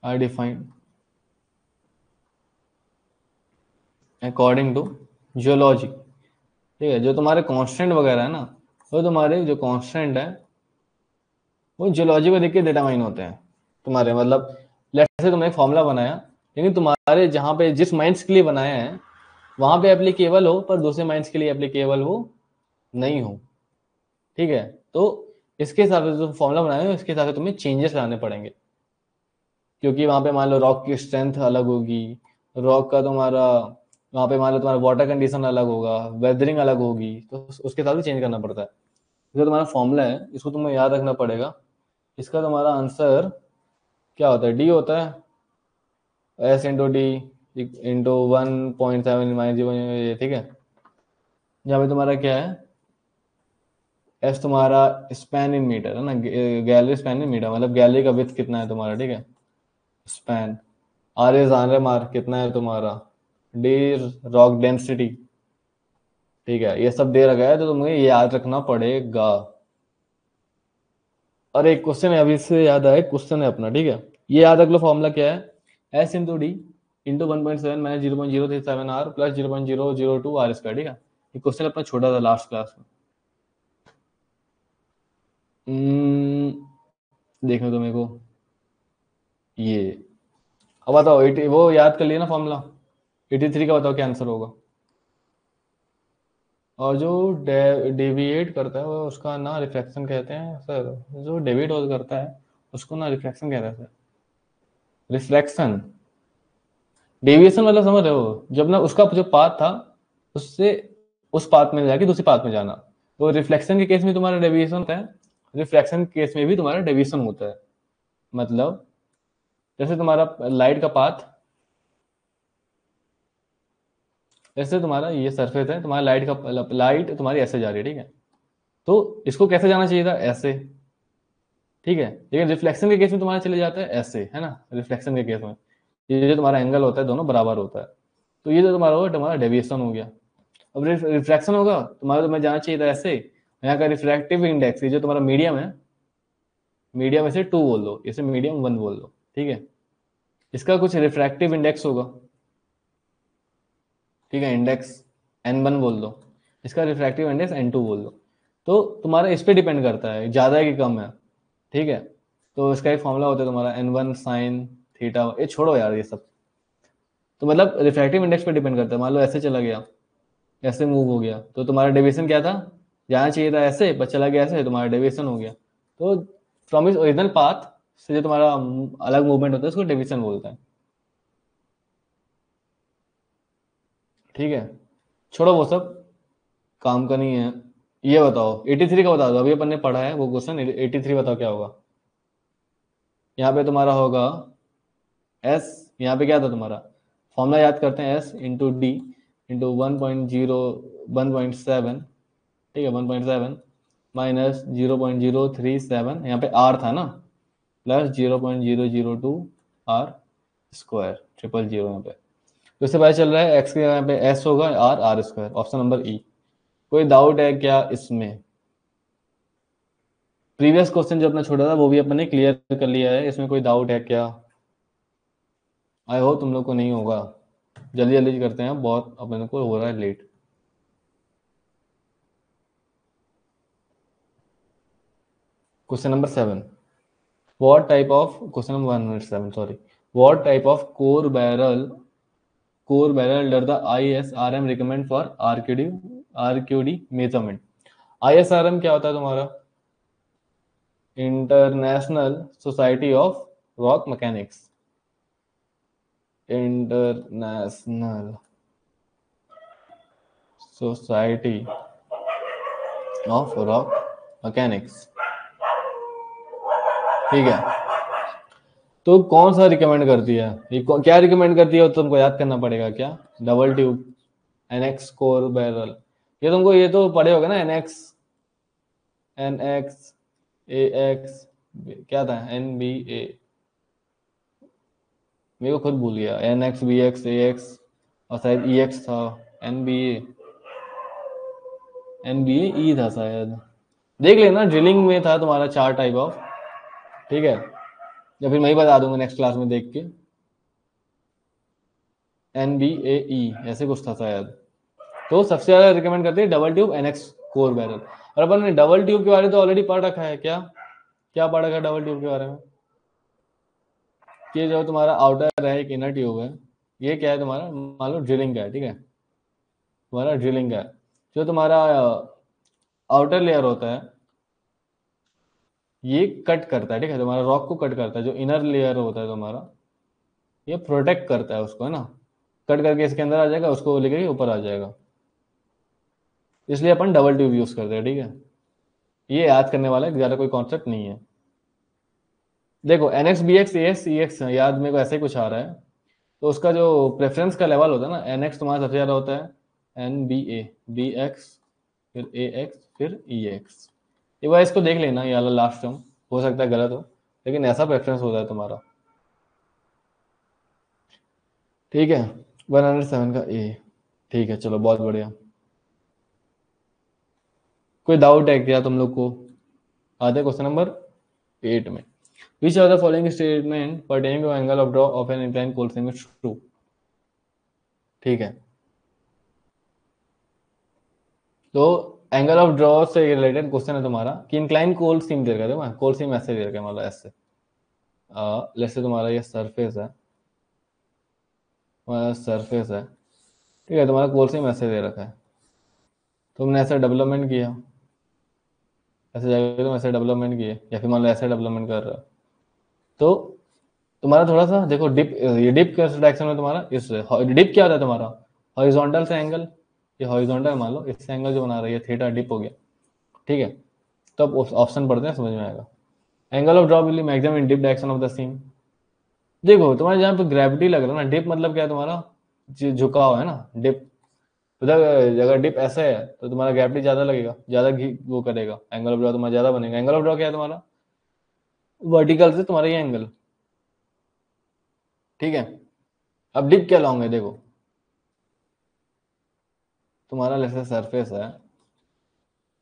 are defined according to geology, ठीक है। जो तुम्हारे कांस्टेंट वगैरह है ना, वो तुम्हारे जो कांस्टेंट है वो जियोलॉजी को देख के डिटरमाइन होते हैं तुम्हारे। मतलब लेट्स से तुमने एक फॉर्मूला बनाया, लेकिन तुम्हारे जहाँ पे जिस माइंड्स के लिए बनाया है वहां पे एप्लीकेबल हो, पर दूसरे माइंड्स के लिए एप्लीकेबल वो नहीं हो, ठीक है। तो इसके हिसाब से जो फॉर्मूला बनाए हो, इसके हिसाब से तुम्हें चेंजेस लाने पड़ेंगे, क्योंकि वहां पे मान लो रॉक की स्ट्रेंथ अलग होगी, रॉक का तुम्हारा वहां पे मान लो तुम्हारा वाटर कंडीशन अलग होगा, वेदरिंग अलग होगी, तो उसके हिसाब से चेंज करना पड़ता है। जो तुम्हारा फॉर्मूला है इसको तुम्हें याद रखना पड़ेगा। इसका तुम्हारा आंसर क्या होता है? डी होता है, एस इंटू डी इंटू 1.7 -0, ठीक है। यहाँ पे तुम्हारा क्या है, एस तुम्हारा स्पैन इन मीटर है ना, गैलरी स्पैन इन मीटर, मतलब गैलरी का विड्थ कितना है तुम्हारा, ठीक है, span. R is R M R कितना है तुम्हारा, डी रॉक डेंसिटी, ठीक है। ये सब दे रखा है तो तुम्हें ये याद रखना पड़ेगा। और एक क्वेश्चन है, अभी से याद आया, क्वेश्चन है अपना, ठीक है। ये याद रख लो, फॉर्मूला क्या है, S into D into 1.7 minus 0.037 R plus 0.002 R square, ठीक है। ये क्वेश्चन अपना छोटा था लास्ट क्लास में। देखने दो मेरे को। ये अब बताओ, 80 वो याद कर लिया ना फॉर्मूला, 83 का बताओ क्या आंसर होगा। और जो डेविएट करता है वो, उसका ना रिफ्लेक्शन कहते हैं सर। जो डेविएट करता है उसको ना रिफ्लेक्शन कहते हैं सर। रिफ्लेक्शन, डेविएशन मतलब समझ रहे हो, जब ना उसका जो पाथ था उससे उस पाथ में जाके दूसरी पाथ में जाना। तो रिफ्लेक्शन के केस में तुम्हारा डेविएशन होता है, रिफ्लेक्शन के केस में भी तुम्हारा डेविएशन होता है। मतलब जैसे तुम्हारा लाइट का पाथ, जैसे तुम्हारा ये सरफेस है, तुम्हारा लाइट तुम्हारी ऐसे जा रही है, ठीक है। तो इसको कैसे जाना चाहिए था, ऐसे, ठीक है। लेकिन रिफ्लेक्शन के केस में तुम्हारा चले जाता है ऐसे, है ना। रिफ्लेक्शन के केस में ये जो तुम्हारा एंगल होता है दोनों बराबर होता है। तो ये जो तुम्हारा होगा, तुम्हारा डेविएशन हो गया। अब रिफ्रैक्शन होगा तुम्हारा, तो मैं जाना चाहिए था ऐसे। यहाँ का रिफ्रैक्टिव इंडेक्स, ये जो तुम्हारा मीडियम है, मीडियम इसे 2 बोल दो, इसे मीडियम 1 बोल दो, ठीक है। इसका कुछ रिफ्रैक्टिव इंडेक्स होगा, ठीक है, इंडेक्स n1 बोल दो, इसका रिफ्रैक्टिव इंडेक्स n2 बोल दो। तो तुम्हारा इस पे डिपेंड करता है ज़्यादा है कि कम है, ठीक है। तो इसका एक फॉर्मूला होता है तुम्हारा n1 साइन थीटा, ये छोड़ो यार ये सब। तो मतलब रिफ्रैक्टिव इंडेक्स पे डिपेंड करता है। मान लो ऐसे चला गया, ऐसे मूव हो गया, तो तुम्हारा डेविएशन क्या था, जाना चाहिए था ऐसे पर चला गया ऐसे, तुम्हारा डेविएशन हो गया। तो फ्रॉम इस ओरिजिनल पाथ से जो तुम्हारा अलग मूवमेंट होता है उसको डेविएशन बोलते हैं, ठीक है। छोड़ो वो सब, काम का नहीं है। ये बताओ 83 का बता दो, अभी अपन ने पढ़ा है वो क्वेश्चन, 83 बताओ क्या होगा। यहाँ पे तुम्हारा होगा एस, यहाँ पे क्या था तुम्हारा, फॉर्मूला याद करते हैं, एस इंटू डी इंटू 1.7, ठीक है, 1.7 माइनस 0.037, यहाँ पे आर था ना, plus 0.002 R square triple zero यहाँ पे। तो इससे पता चल रहा है एक्स के यहाँ पे एस होगा, R R square, option number E. कोई डाउट है क्या इसमें। प्रीवियस क्वेश्चन जो अपना छोड़ा था वो भी अपन ने क्लियर कर लिया है, इसमें कोई डाउट है क्या। आई होप तुम लोग को नहीं होगा। जल्दी जल्दी करते हैं, बहुत अपन को हो रहा है late. Question number 7, what type of, question number 107, sorry, what type of core barrel does the ISRM recommend for RQD measurement। ISRM क्या होता है तुम्हारा, international society of rock mechanics, international society of rock mechanics, ठीक है। तो कौन सा recommend करती है ये, क्या रिकमेंड करती है, तो तुमको याद करना पड़ेगा क्या। Double tube, NX core barrel, ये तुमको ये तो पढ़े होगे ना, एनएक्स, एनएक्स, एएक्स, क्या था एनबीए, मेरे को खुद भूल गया, एनएक्स बीएक्स एएक्स और शायद ईएक्स था, एनबीए, एनबीए ई था शायद। देख लेना, ड्रिलिंग में था तुम्हारा 4 टाइप ऑफ, ठीक है। या फिर मैं ही बता दूंगा नेक्स्ट क्लास में देख के, एनबीए ऐसे कुछ था शायद। तो सबसे ज्यादा रिकमेंड करते हैं double tube NX core barrel. और अपन ने डबल ट्यूब के बारे में तो ऑलरेडी पढ़ रखा है, क्या क्या पढ़ रखा है डबल ट्यूब के बारे में, कि जो तुम्हारा आउटर है एक इनर ट्यूब है, ये क्या है तुम्हारा, मान लो ड्रिलिंग का है, ठीक है, तुम्हारा ड्रिलिंग का है। जो तुम्हारा आउटर लेयर होता है ये कट करता है, ठीक है, तुम्हारा रॉक को कट करता है। जो इनर लेयर होता है तुम्हारा, ये प्रोटेक्ट करता है उसको, है ना, कट करके इसके अंदर आ जाएगा, उसको लेकर के ऊपर आ जाएगा। इसलिए अपन डबल ट्यूब यूज करते हैं, ठीक है। ये याद करने वाला है, ज्यादा कोई कॉन्सेप्ट नहीं है। देखो एनएक्स बीएक्स एएक्स ईएक्स याद मेरे को ऐसे ही कुछ आ रहा है। तो उसका जो प्रेफरेंस का लेवल होता है ना, एनएक्स तुम्हारा सबसे ज्यादा होता है, एन बी ए, बी एक्स, फिर ए एक्स, फिर ई एक्स। ये बार इसको देख लेना, ये वाला लास्ट टर्म हो सकता है गलत हो, लेकिन ऐसा प्रेफरेंस होता है तुम्हारा, ठीक है। 107 का ए, ठीक है, चलो बहुत बढ़िया। कोई डाउट है क्या तुम लोग को, आते क्वेश्चन नंबर 8 में which are the following statement pertaining to angle of draw of an incline coal seam is true. ठीक है, तो एंगल ऑफ ड्रॉ से रिलेटेड क्वेश्चन है तुम्हारा कि इंक्लाइन कोल्ड सीम दे रखा है, कोल्ड सीम ऐसे दे रखा है, मतलब ऐसे लेट्स से तुम्हारा ये सरफेस है, तुम्हारा सरफेस है, ठीक है, तुम्हारा कोल्ड सीम ऐसे दे रखा है, तुमने ऐसा डेवलपमेंट किया, ऐसे जगह तुम ऐसे डेवलपमेंट किए या फिर मान लो ऐसे डेवलपमेंट कर रहे हो, तो तुम्हारा थोड़ा सा देखो डिप, ये डिप किस डायरेक्शन में तुम्हारा, इस डिप क्या होता है तुम्हारा हॉरिजॉन्टल से एंगल, ये हॉरिजॉन्टल मान लो, इससे एंगल जो बना रही है थीटा डिप हो गया, ठीक है, तो अब ऑप्शन पढ़ते हैं समझ में आएगा। Angle of drop will be maximum in dip direction of the seam. देखो तुम्हारे जहाँ पे ग्रेविटी लग रहा है ना, डिप मतलब क्या है तुम्हारा झुकाव है ना, डिप उधर अगर डिप ऐसे है तो तुम्हारा ग्रेविटी ज्यादा लगेगा, ज्यादा वो करेगा, एंगल ऑफ ड्रॉ तुम्हारा ज्यादा बनेगा। एंगल ऑफ ड्रॉ क्या है तुम्हारा वर्टिकल से तुम्हारा ये एंगल, ठीक है। अब डिप क्या लॉन्ग है, देखो तुम्हारा जैसे सरफेस है,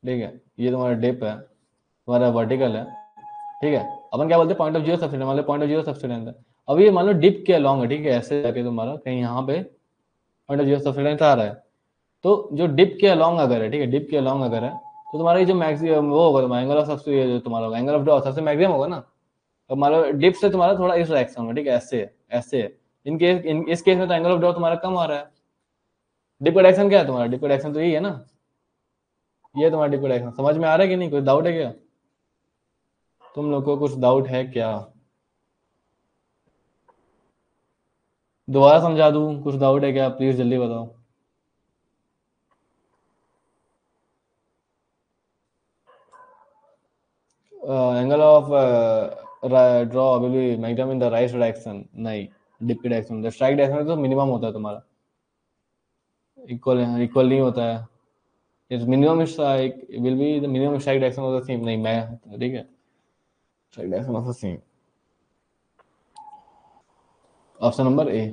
ठीक है, ये तुम्हारा डिप है, तुम्हारा वर्टिकल है, ठीक है, अपन क्या बोलते हैं पॉइंट ऑफ जीरो सब्सिडेंट, मान लो पॉइंट ऑफ जीरो सब्सिडेंट है। अब ये मान लो डिप के अलॉन्ग है, ठीक है, ऐसे जाके तुम्हारा कहीं यहाँ पे पॉइंट ऑफ जीरो सब्सिडेंट आ रहा है, तो जो डिप के अलॉन्ग अगर है, ठीक है, डिप के अलॉन्ग अगर है तो तुम्हारा ये जो मैक्सिमम वो होगा तुम्हारा एंगल ऑफ सबसे जो तुम्हारा एंगल ऑफ ड्रॉ सबसे मैक्सिमम होगा ना। अब मान लो डिप से तुम्हारा थोड़ा इस डायरेक्शन में, ठीक है, ऐसे है, ऐसे है, इस केस में तो एंगल ऑफ ड्रॉ तुम्हारा कम आ रहा है। डिप का डायरेक्शन क्या है तुम्हारा, डिप का डायरेक्शन तो यही है ना, ये तुम्हारा डिप का डायरेक्शन समझ में आ रहा है कि नहीं, कोई डाउट है क्या, तुम लोग को कुछ डाउट है क्या, दोबारा समझा दूं, कुछ डाउट है क्या, प्लीज जल्दी बताओ। Angle of draw will be maximum in the right direction, नहीं डिप की डायरेक्शन, द स्ट्राइक डायरेक्शन तो मिनिमम होता है तुम्हारा, इक्वल इक्वल नहीं होता है, it's minimum strike will be the minimum strike direction of the same, नहीं मैं ठीक है, strike direction of the same, option number A.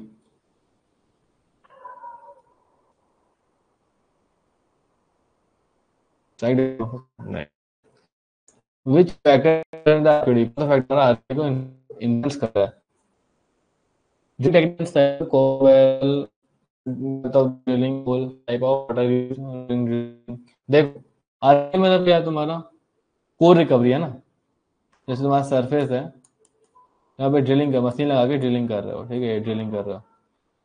Strike नहीं, विच फैक्टर द आर्किडी, कौन सा फैक्टर आर्किडी को इन्फ्लुएंस कर रहा है, जो technical Cowell of drilling hole type of water use in drilling। देखो आगे मतलब क्या है तुम्हारा कोर रिकवरी है ना, जैसे तुम्हारा सरफेस है, यहाँ पे ड्रिलिंग कर मशीन लगा के ड्रिलिंग कर रहे हो, ठीक है, ड्रिलिंग कर रहे हो,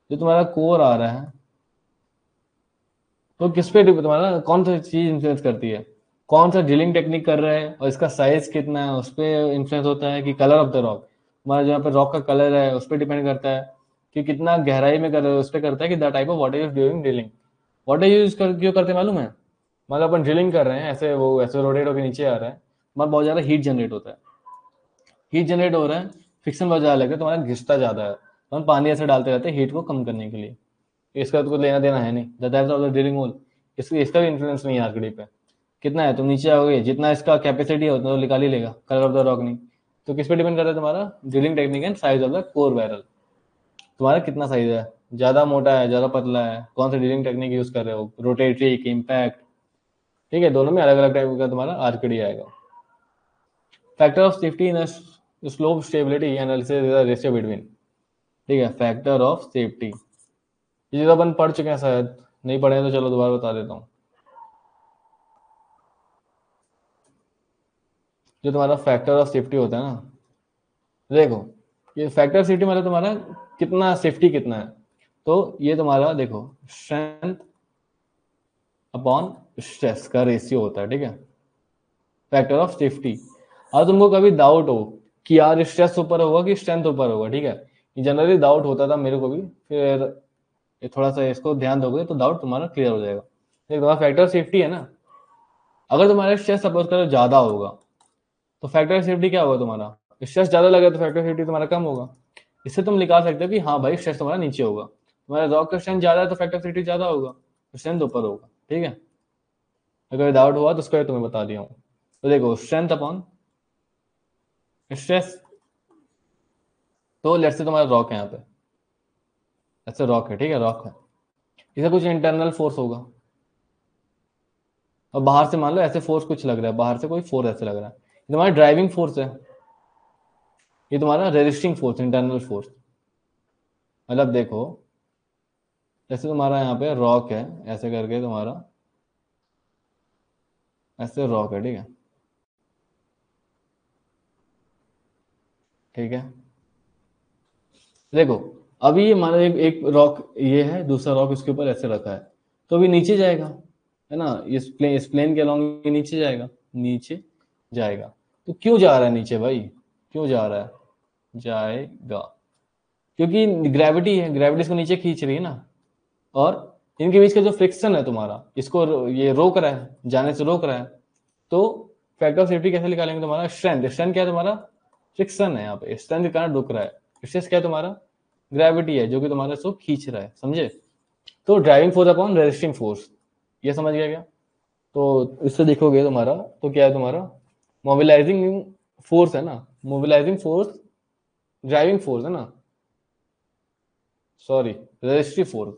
जो तुम्हारा कोर आ रहा है तो किस पे तुम्हारा कौन सी चीज इन्फ्लुएंस करती है, कौन सा ड्रिलिंग टेक्निक कर रहे हैं और इसका साइज कितना है उस पर इन्फ्लुएंस होता है, कि कलर ऑफ द रॉक, तुम्हारा जहाँ पे रॉक का कलर है उस पर डिपेंड करता है, कि कितना गहराई में कर रहे हो उस पर करता है, कि the type of water use during drilling. Water use क्यों करते हैं मालूम है, मतलब अपन ड्रिलिंग कर रहे हैं ऐसे वो ऐसे रोटेट होकर नीचे आ रहा है, मतलब बहुत ज्यादा हीट जनरेट होता है, हीट जनरेट हो रहा है, फ्रिक्शन बहुत ज्यादा लग रहा है, तुम्हारा घिसता ज्यादा है, तो हम पानी ऐसे डालते रहते हैं हीट को कम करने के लिए, इसका तो कुछ लेना देना है नहीं, the types of the drilling hole, इसका भी इन्फ्लुएंस नहीं है आर्किडी पे, कितना है तुम नीचे आओगे जितना इसका कैपेसिटी है उतना तो निकाल ही लेगा, कलर ऑफ द रॉक नहीं, तो किस पे डिपेंड करता है तुम्हारा drilling technique and size of the core barrel, तुम्हारा कितना साइज है, ज्यादा मोटा है ज्यादा पतला है, कौन सा ड्रिलिंग टेक्निक यूज कर रहे हो, रोटेटरी की इम्पैक्ट, ठीक है, दोनों में अलग अलग टाइप का तुम्हारा आर्किडी आएगा। Factor of safety in slope stability analysis is the ratio between, ठीक है, फैक्टर ऑफ सेफ्टी ये तो अपन पढ़ चुके हैं शायद, नहीं पढ़े तो चलो दोबारा बता देता हूँ। जो तुम्हारा फैक्टर ऑफ सेफ्टी होता है ना, देखो ये फैक्टर ऑफ सेफ्टी मतलब तुम्हारा कितना सेफ्टी कितना है, तो ये तुम्हारा देखो स्ट्रेंथ अपॉन स्ट्रेस का रेशियो होता है, ठीक है, फैक्टर ऑफ सेफ्टी। और तुमको कभी डाउट हो कि यार स्ट्रेस ऊपर होगा कि स्ट्रेंथ ऊपर होगा, ठीक है, ये जनरली डाउट होता था मेरे को भी, फिर ये थोड़ा सा इसको ध्यान दोगे तो डाउट तुम्हारा क्लियर हो जाएगा। देखो तुम्हारा फैक्टर ऑफ सेफ्टी है ना, अगर तुम्हारा स्ट्रेस सपोज करो ज्यादा होगा तो फैक्टर ऑफ सेफ्टी क्या होगा तुम्हारा, स्ट्रेस ज्यादा लगे तो फैक्टर ऑफ सेफ्टी तुम्हारा कम होगा, इससे तुम निकाल सकते हो कि हाँ भाई स्ट्रेस तुम्हारा नीचे होगा, तुम्हारा रॉक का स्ट्रेंथ ज्यादा है तो फैक्टर ऑफ सेफ्टी ज्यादा होगा, स्ट्रेंथ ऊपर होगा, ठीक है। अगर डाउट हुआ तो उसको तुम्हें बता दिया हूँ, तो देखो स्ट्रेंथ अपॉन स्ट्रेस, तो लेट्स से तुम्हारा रॉक है यहाँ पे, ऐसे रॉक है, ठीक है, रॉक है, इसे कुछ इंटरनल फोर्स होगा, और बाहर से मान लो ऐसे फोर्स कुछ लग रहा है, बाहर से कोई फोर्स ऐसे लग रहा है, ये तुम्हारा ड्राइविंग फोर्स है, ये तुम्हारा रेजिस्टिंग फोर्स, इंटरनल फोर्स। मतलब देखो, जैसे तुम्हारा यहाँ पे रॉक है, ऐसे करके तुम्हारा ऐसे रॉक है, ठीक है, ठीक है। देखो, अभी ये हमारा एक रॉक ये है, दूसरा रॉक इसके ऊपर ऐसे रखा है, तो अभी नीचे जाएगा, है ना, इस प्लेन के अलॉन्ग ये नीचे जाएगा, नीचे जाएगा। तो क्यों जा रहा है नीचे भाई, क्यों जा रहा है, जाएगा क्योंकि ग्रेविटी है, ग्रेविटी इसको नीचे खींच रही है ना। और इनके बीच का जो फ्रिक्शन है तुम्हारा, इसको ये रोक रहा है, जाने से रोक रहा है। तो फैक्टर ऑफ सेफ्टी कैसे निकालेंगे, तुम्हारा स्ट्रेंथ, स्ट्रेंथ क्या है तुम्हारा, फ्रिक्शन है, यहाँ पे स्ट्रेंथ के कारण रुक रहा है। स्ट्रेस क्या है तुम्हारा, ग्रेविटी है, जो कि तुम्हारा इसको खींच रहा है, समझे। तो driving force upon resisting force, ये समझ गया क्या। तो इससे देखोगे तुम्हारा, तो क्या है तुम्हारा, मोबिलाइजिंग फोर्स है ना, मोबिलाइजिंग फोर्स, ड्राइविंग फोर्स है ना, सॉरी, रेजिस्टिव फोर्स।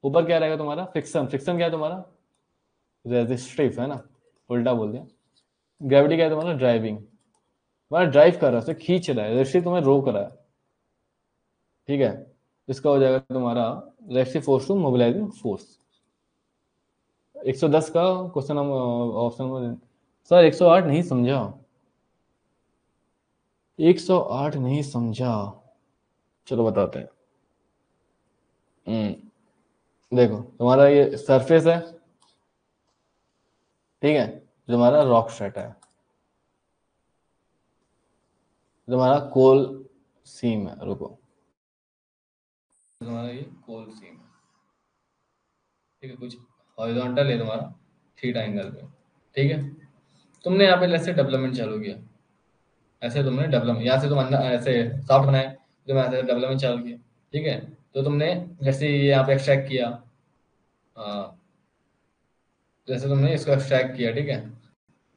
ऊपर क्या रहेगा तुम्हारा, फ्रिक्शन, फ्रिक्शन क्या है तुम्हारा, रेजिस्टिव है ना, उल्टा बोल दिया। ग्रेविटी क्या है तुम्हारा, ड्राइविंग, तुम्हारा ड्राइव कर रहा है, उसे खींच रहा है, रेजिस्टिव तुम्हें रोक रहा है, ठीक है। इसका हो जाएगा तुम्हारा resistive force to mobilising force. 110 का क्वेश्चन हम ऑप्शन में, सर 108 नहीं समझा, 108 नहीं समझा, चलो बताते हैं। देखो, तुम्हारा ये सरफेस है, ठीक है, जो हमारा रॉक सेट है, जो हमारा कोल सीम है, रुको, तुम्हारा ये कोल सीम है, ठीक है, कुछ हॉरिजॉन्टल है तुम्हारा, थीटा एंगल पे, ठीक है। तुमने यहाँ पे जैसे डेवलपमेंट चालू किया, ऐसे तुमने डेवलपमेंट, यहाँ से तुम अंदर ऐसे सॉफ्ट बनाए, तुम ऐसे डेवलपमेंट चालू किया, ठीक है। तो तुमने जैसे ये यहाँ पे एक्सट्रैक्ट किया, जैसे तुमने इसको एक्सट्रैक्ट किया, ठीक है।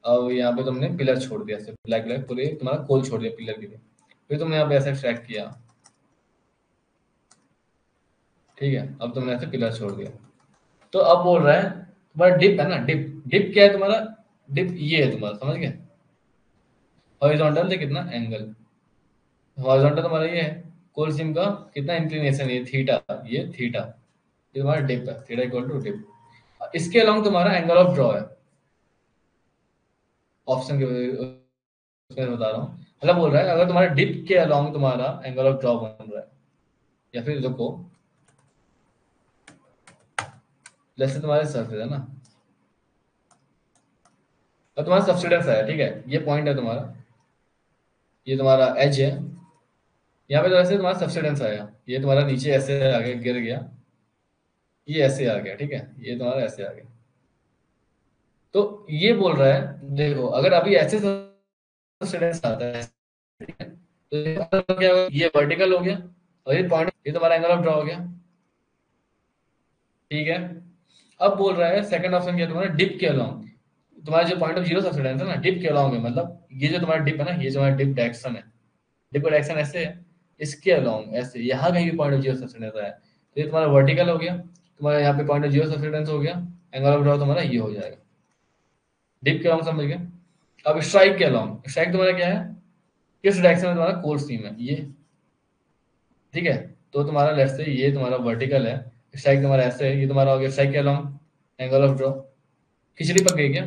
अब यहाँ पे तुमने पिलर छोड़ दिया, ऐसे ब्लैक ब्लैक पूरे तुम्हारा कोल छोड़ दिया पिलर के लिए। फिर तुमने यहाँ पे ऐसे एक्सट्रैक्ट किया, ठीक है। अब तुमने ऐसे पिलर छोड़ दिया। तो अब बोल रहा है तुम्हारा डिप है ना, डिप, डिप क्या है तुम्हारा, डिप ये है तुम्हारा, समझ गए, हॉरिजॉन्टल से कितना एंगल, हॉरिजॉन्टल तुम्हारा ये है, कोल सिम का कितना इंक्लिनेशन, ये थीटा, ये थीटा, ये तुम्हारा डिप है, थीटा इक्वल टू डिप। इसके अलोंग तुम्हारा एंगल ऑफ ड्रॉ है, ऑप्शन के उसमें बता रहा हूँ। मतलब बोल रहा है अगर तुम्हारा डिप के अलोंग तुम्हारा एंगल ऑफ ड्रॉ बन रहा है, या फिर देखो जैसे तुम्हारे सरफेस है ना, और तुम्हारा सब्सिडेंस है, ठीक है, ये पॉइंट है तुम्हारा, ये तुम्हारा एज है, यहाँ पे तो ऐसे तुम्हारा सब्सिडेंस आया, ये तुम्हारा नीचे ऐसे आगे गिर गया, ये ऐसे आ गया, ठीक है, ये तुम्हारा ऐसे आ गया। तो ये बोल रहा है देखो, अगर अभी ऐसे सब्सिडेंस आता है, ठीक है, तो ये मतलब क्या होगा, ये वर्टिकल हो गया, और ये पॉइंट, ये तुम्हारा एंगल ऑफ ड्रॉ हो गया, ठीक है। अब बोल रहा है सेकंड ऑप्शन क्या है तुम्हारा, डिप के अलोंग, तुम्हारा जो पॉइंट ऑफ जीरो सब्सिडेंस है ना, डिप के अलोंग है, मतलब ये जो तुम्हारा डिप है ना, ये जो हमारा डिप डायरेक्शन है, डिप का डायरेक्शन ऐसे है, इसके अलोंग ऐसे यहाँ कहीं भी पॉइंट ऑफ जीरो सब्सिडेंस है, तो ये तुम्हारा वर्टिकल हो गया, तुम्हारा यहाँ पे पॉइंट ऑफ जीरो सब्सिडेंस हो गया, एंगल ऑफ ड्रॉ तुम्हारा ये हो जाएगा, डिप के अलोंग, समझ गए। अब स्ट्राइक के अलोंग, स्ट्राइक तुम्हारा क्या है, किस डायरेक्शन में तुम्हारा कोर्स सीम है, ये, ठीक है। तो तुम्हारा लेफ्ट से ये तुम्हारा वर्टिकल है, स्ट्राइक तुम्हारा ऐसे है, ये तुम्हारा हो गया स्ट्राइक के अलोंग एंगल ऑफ ड्रॉ। खिचड़ी पक गई क्या,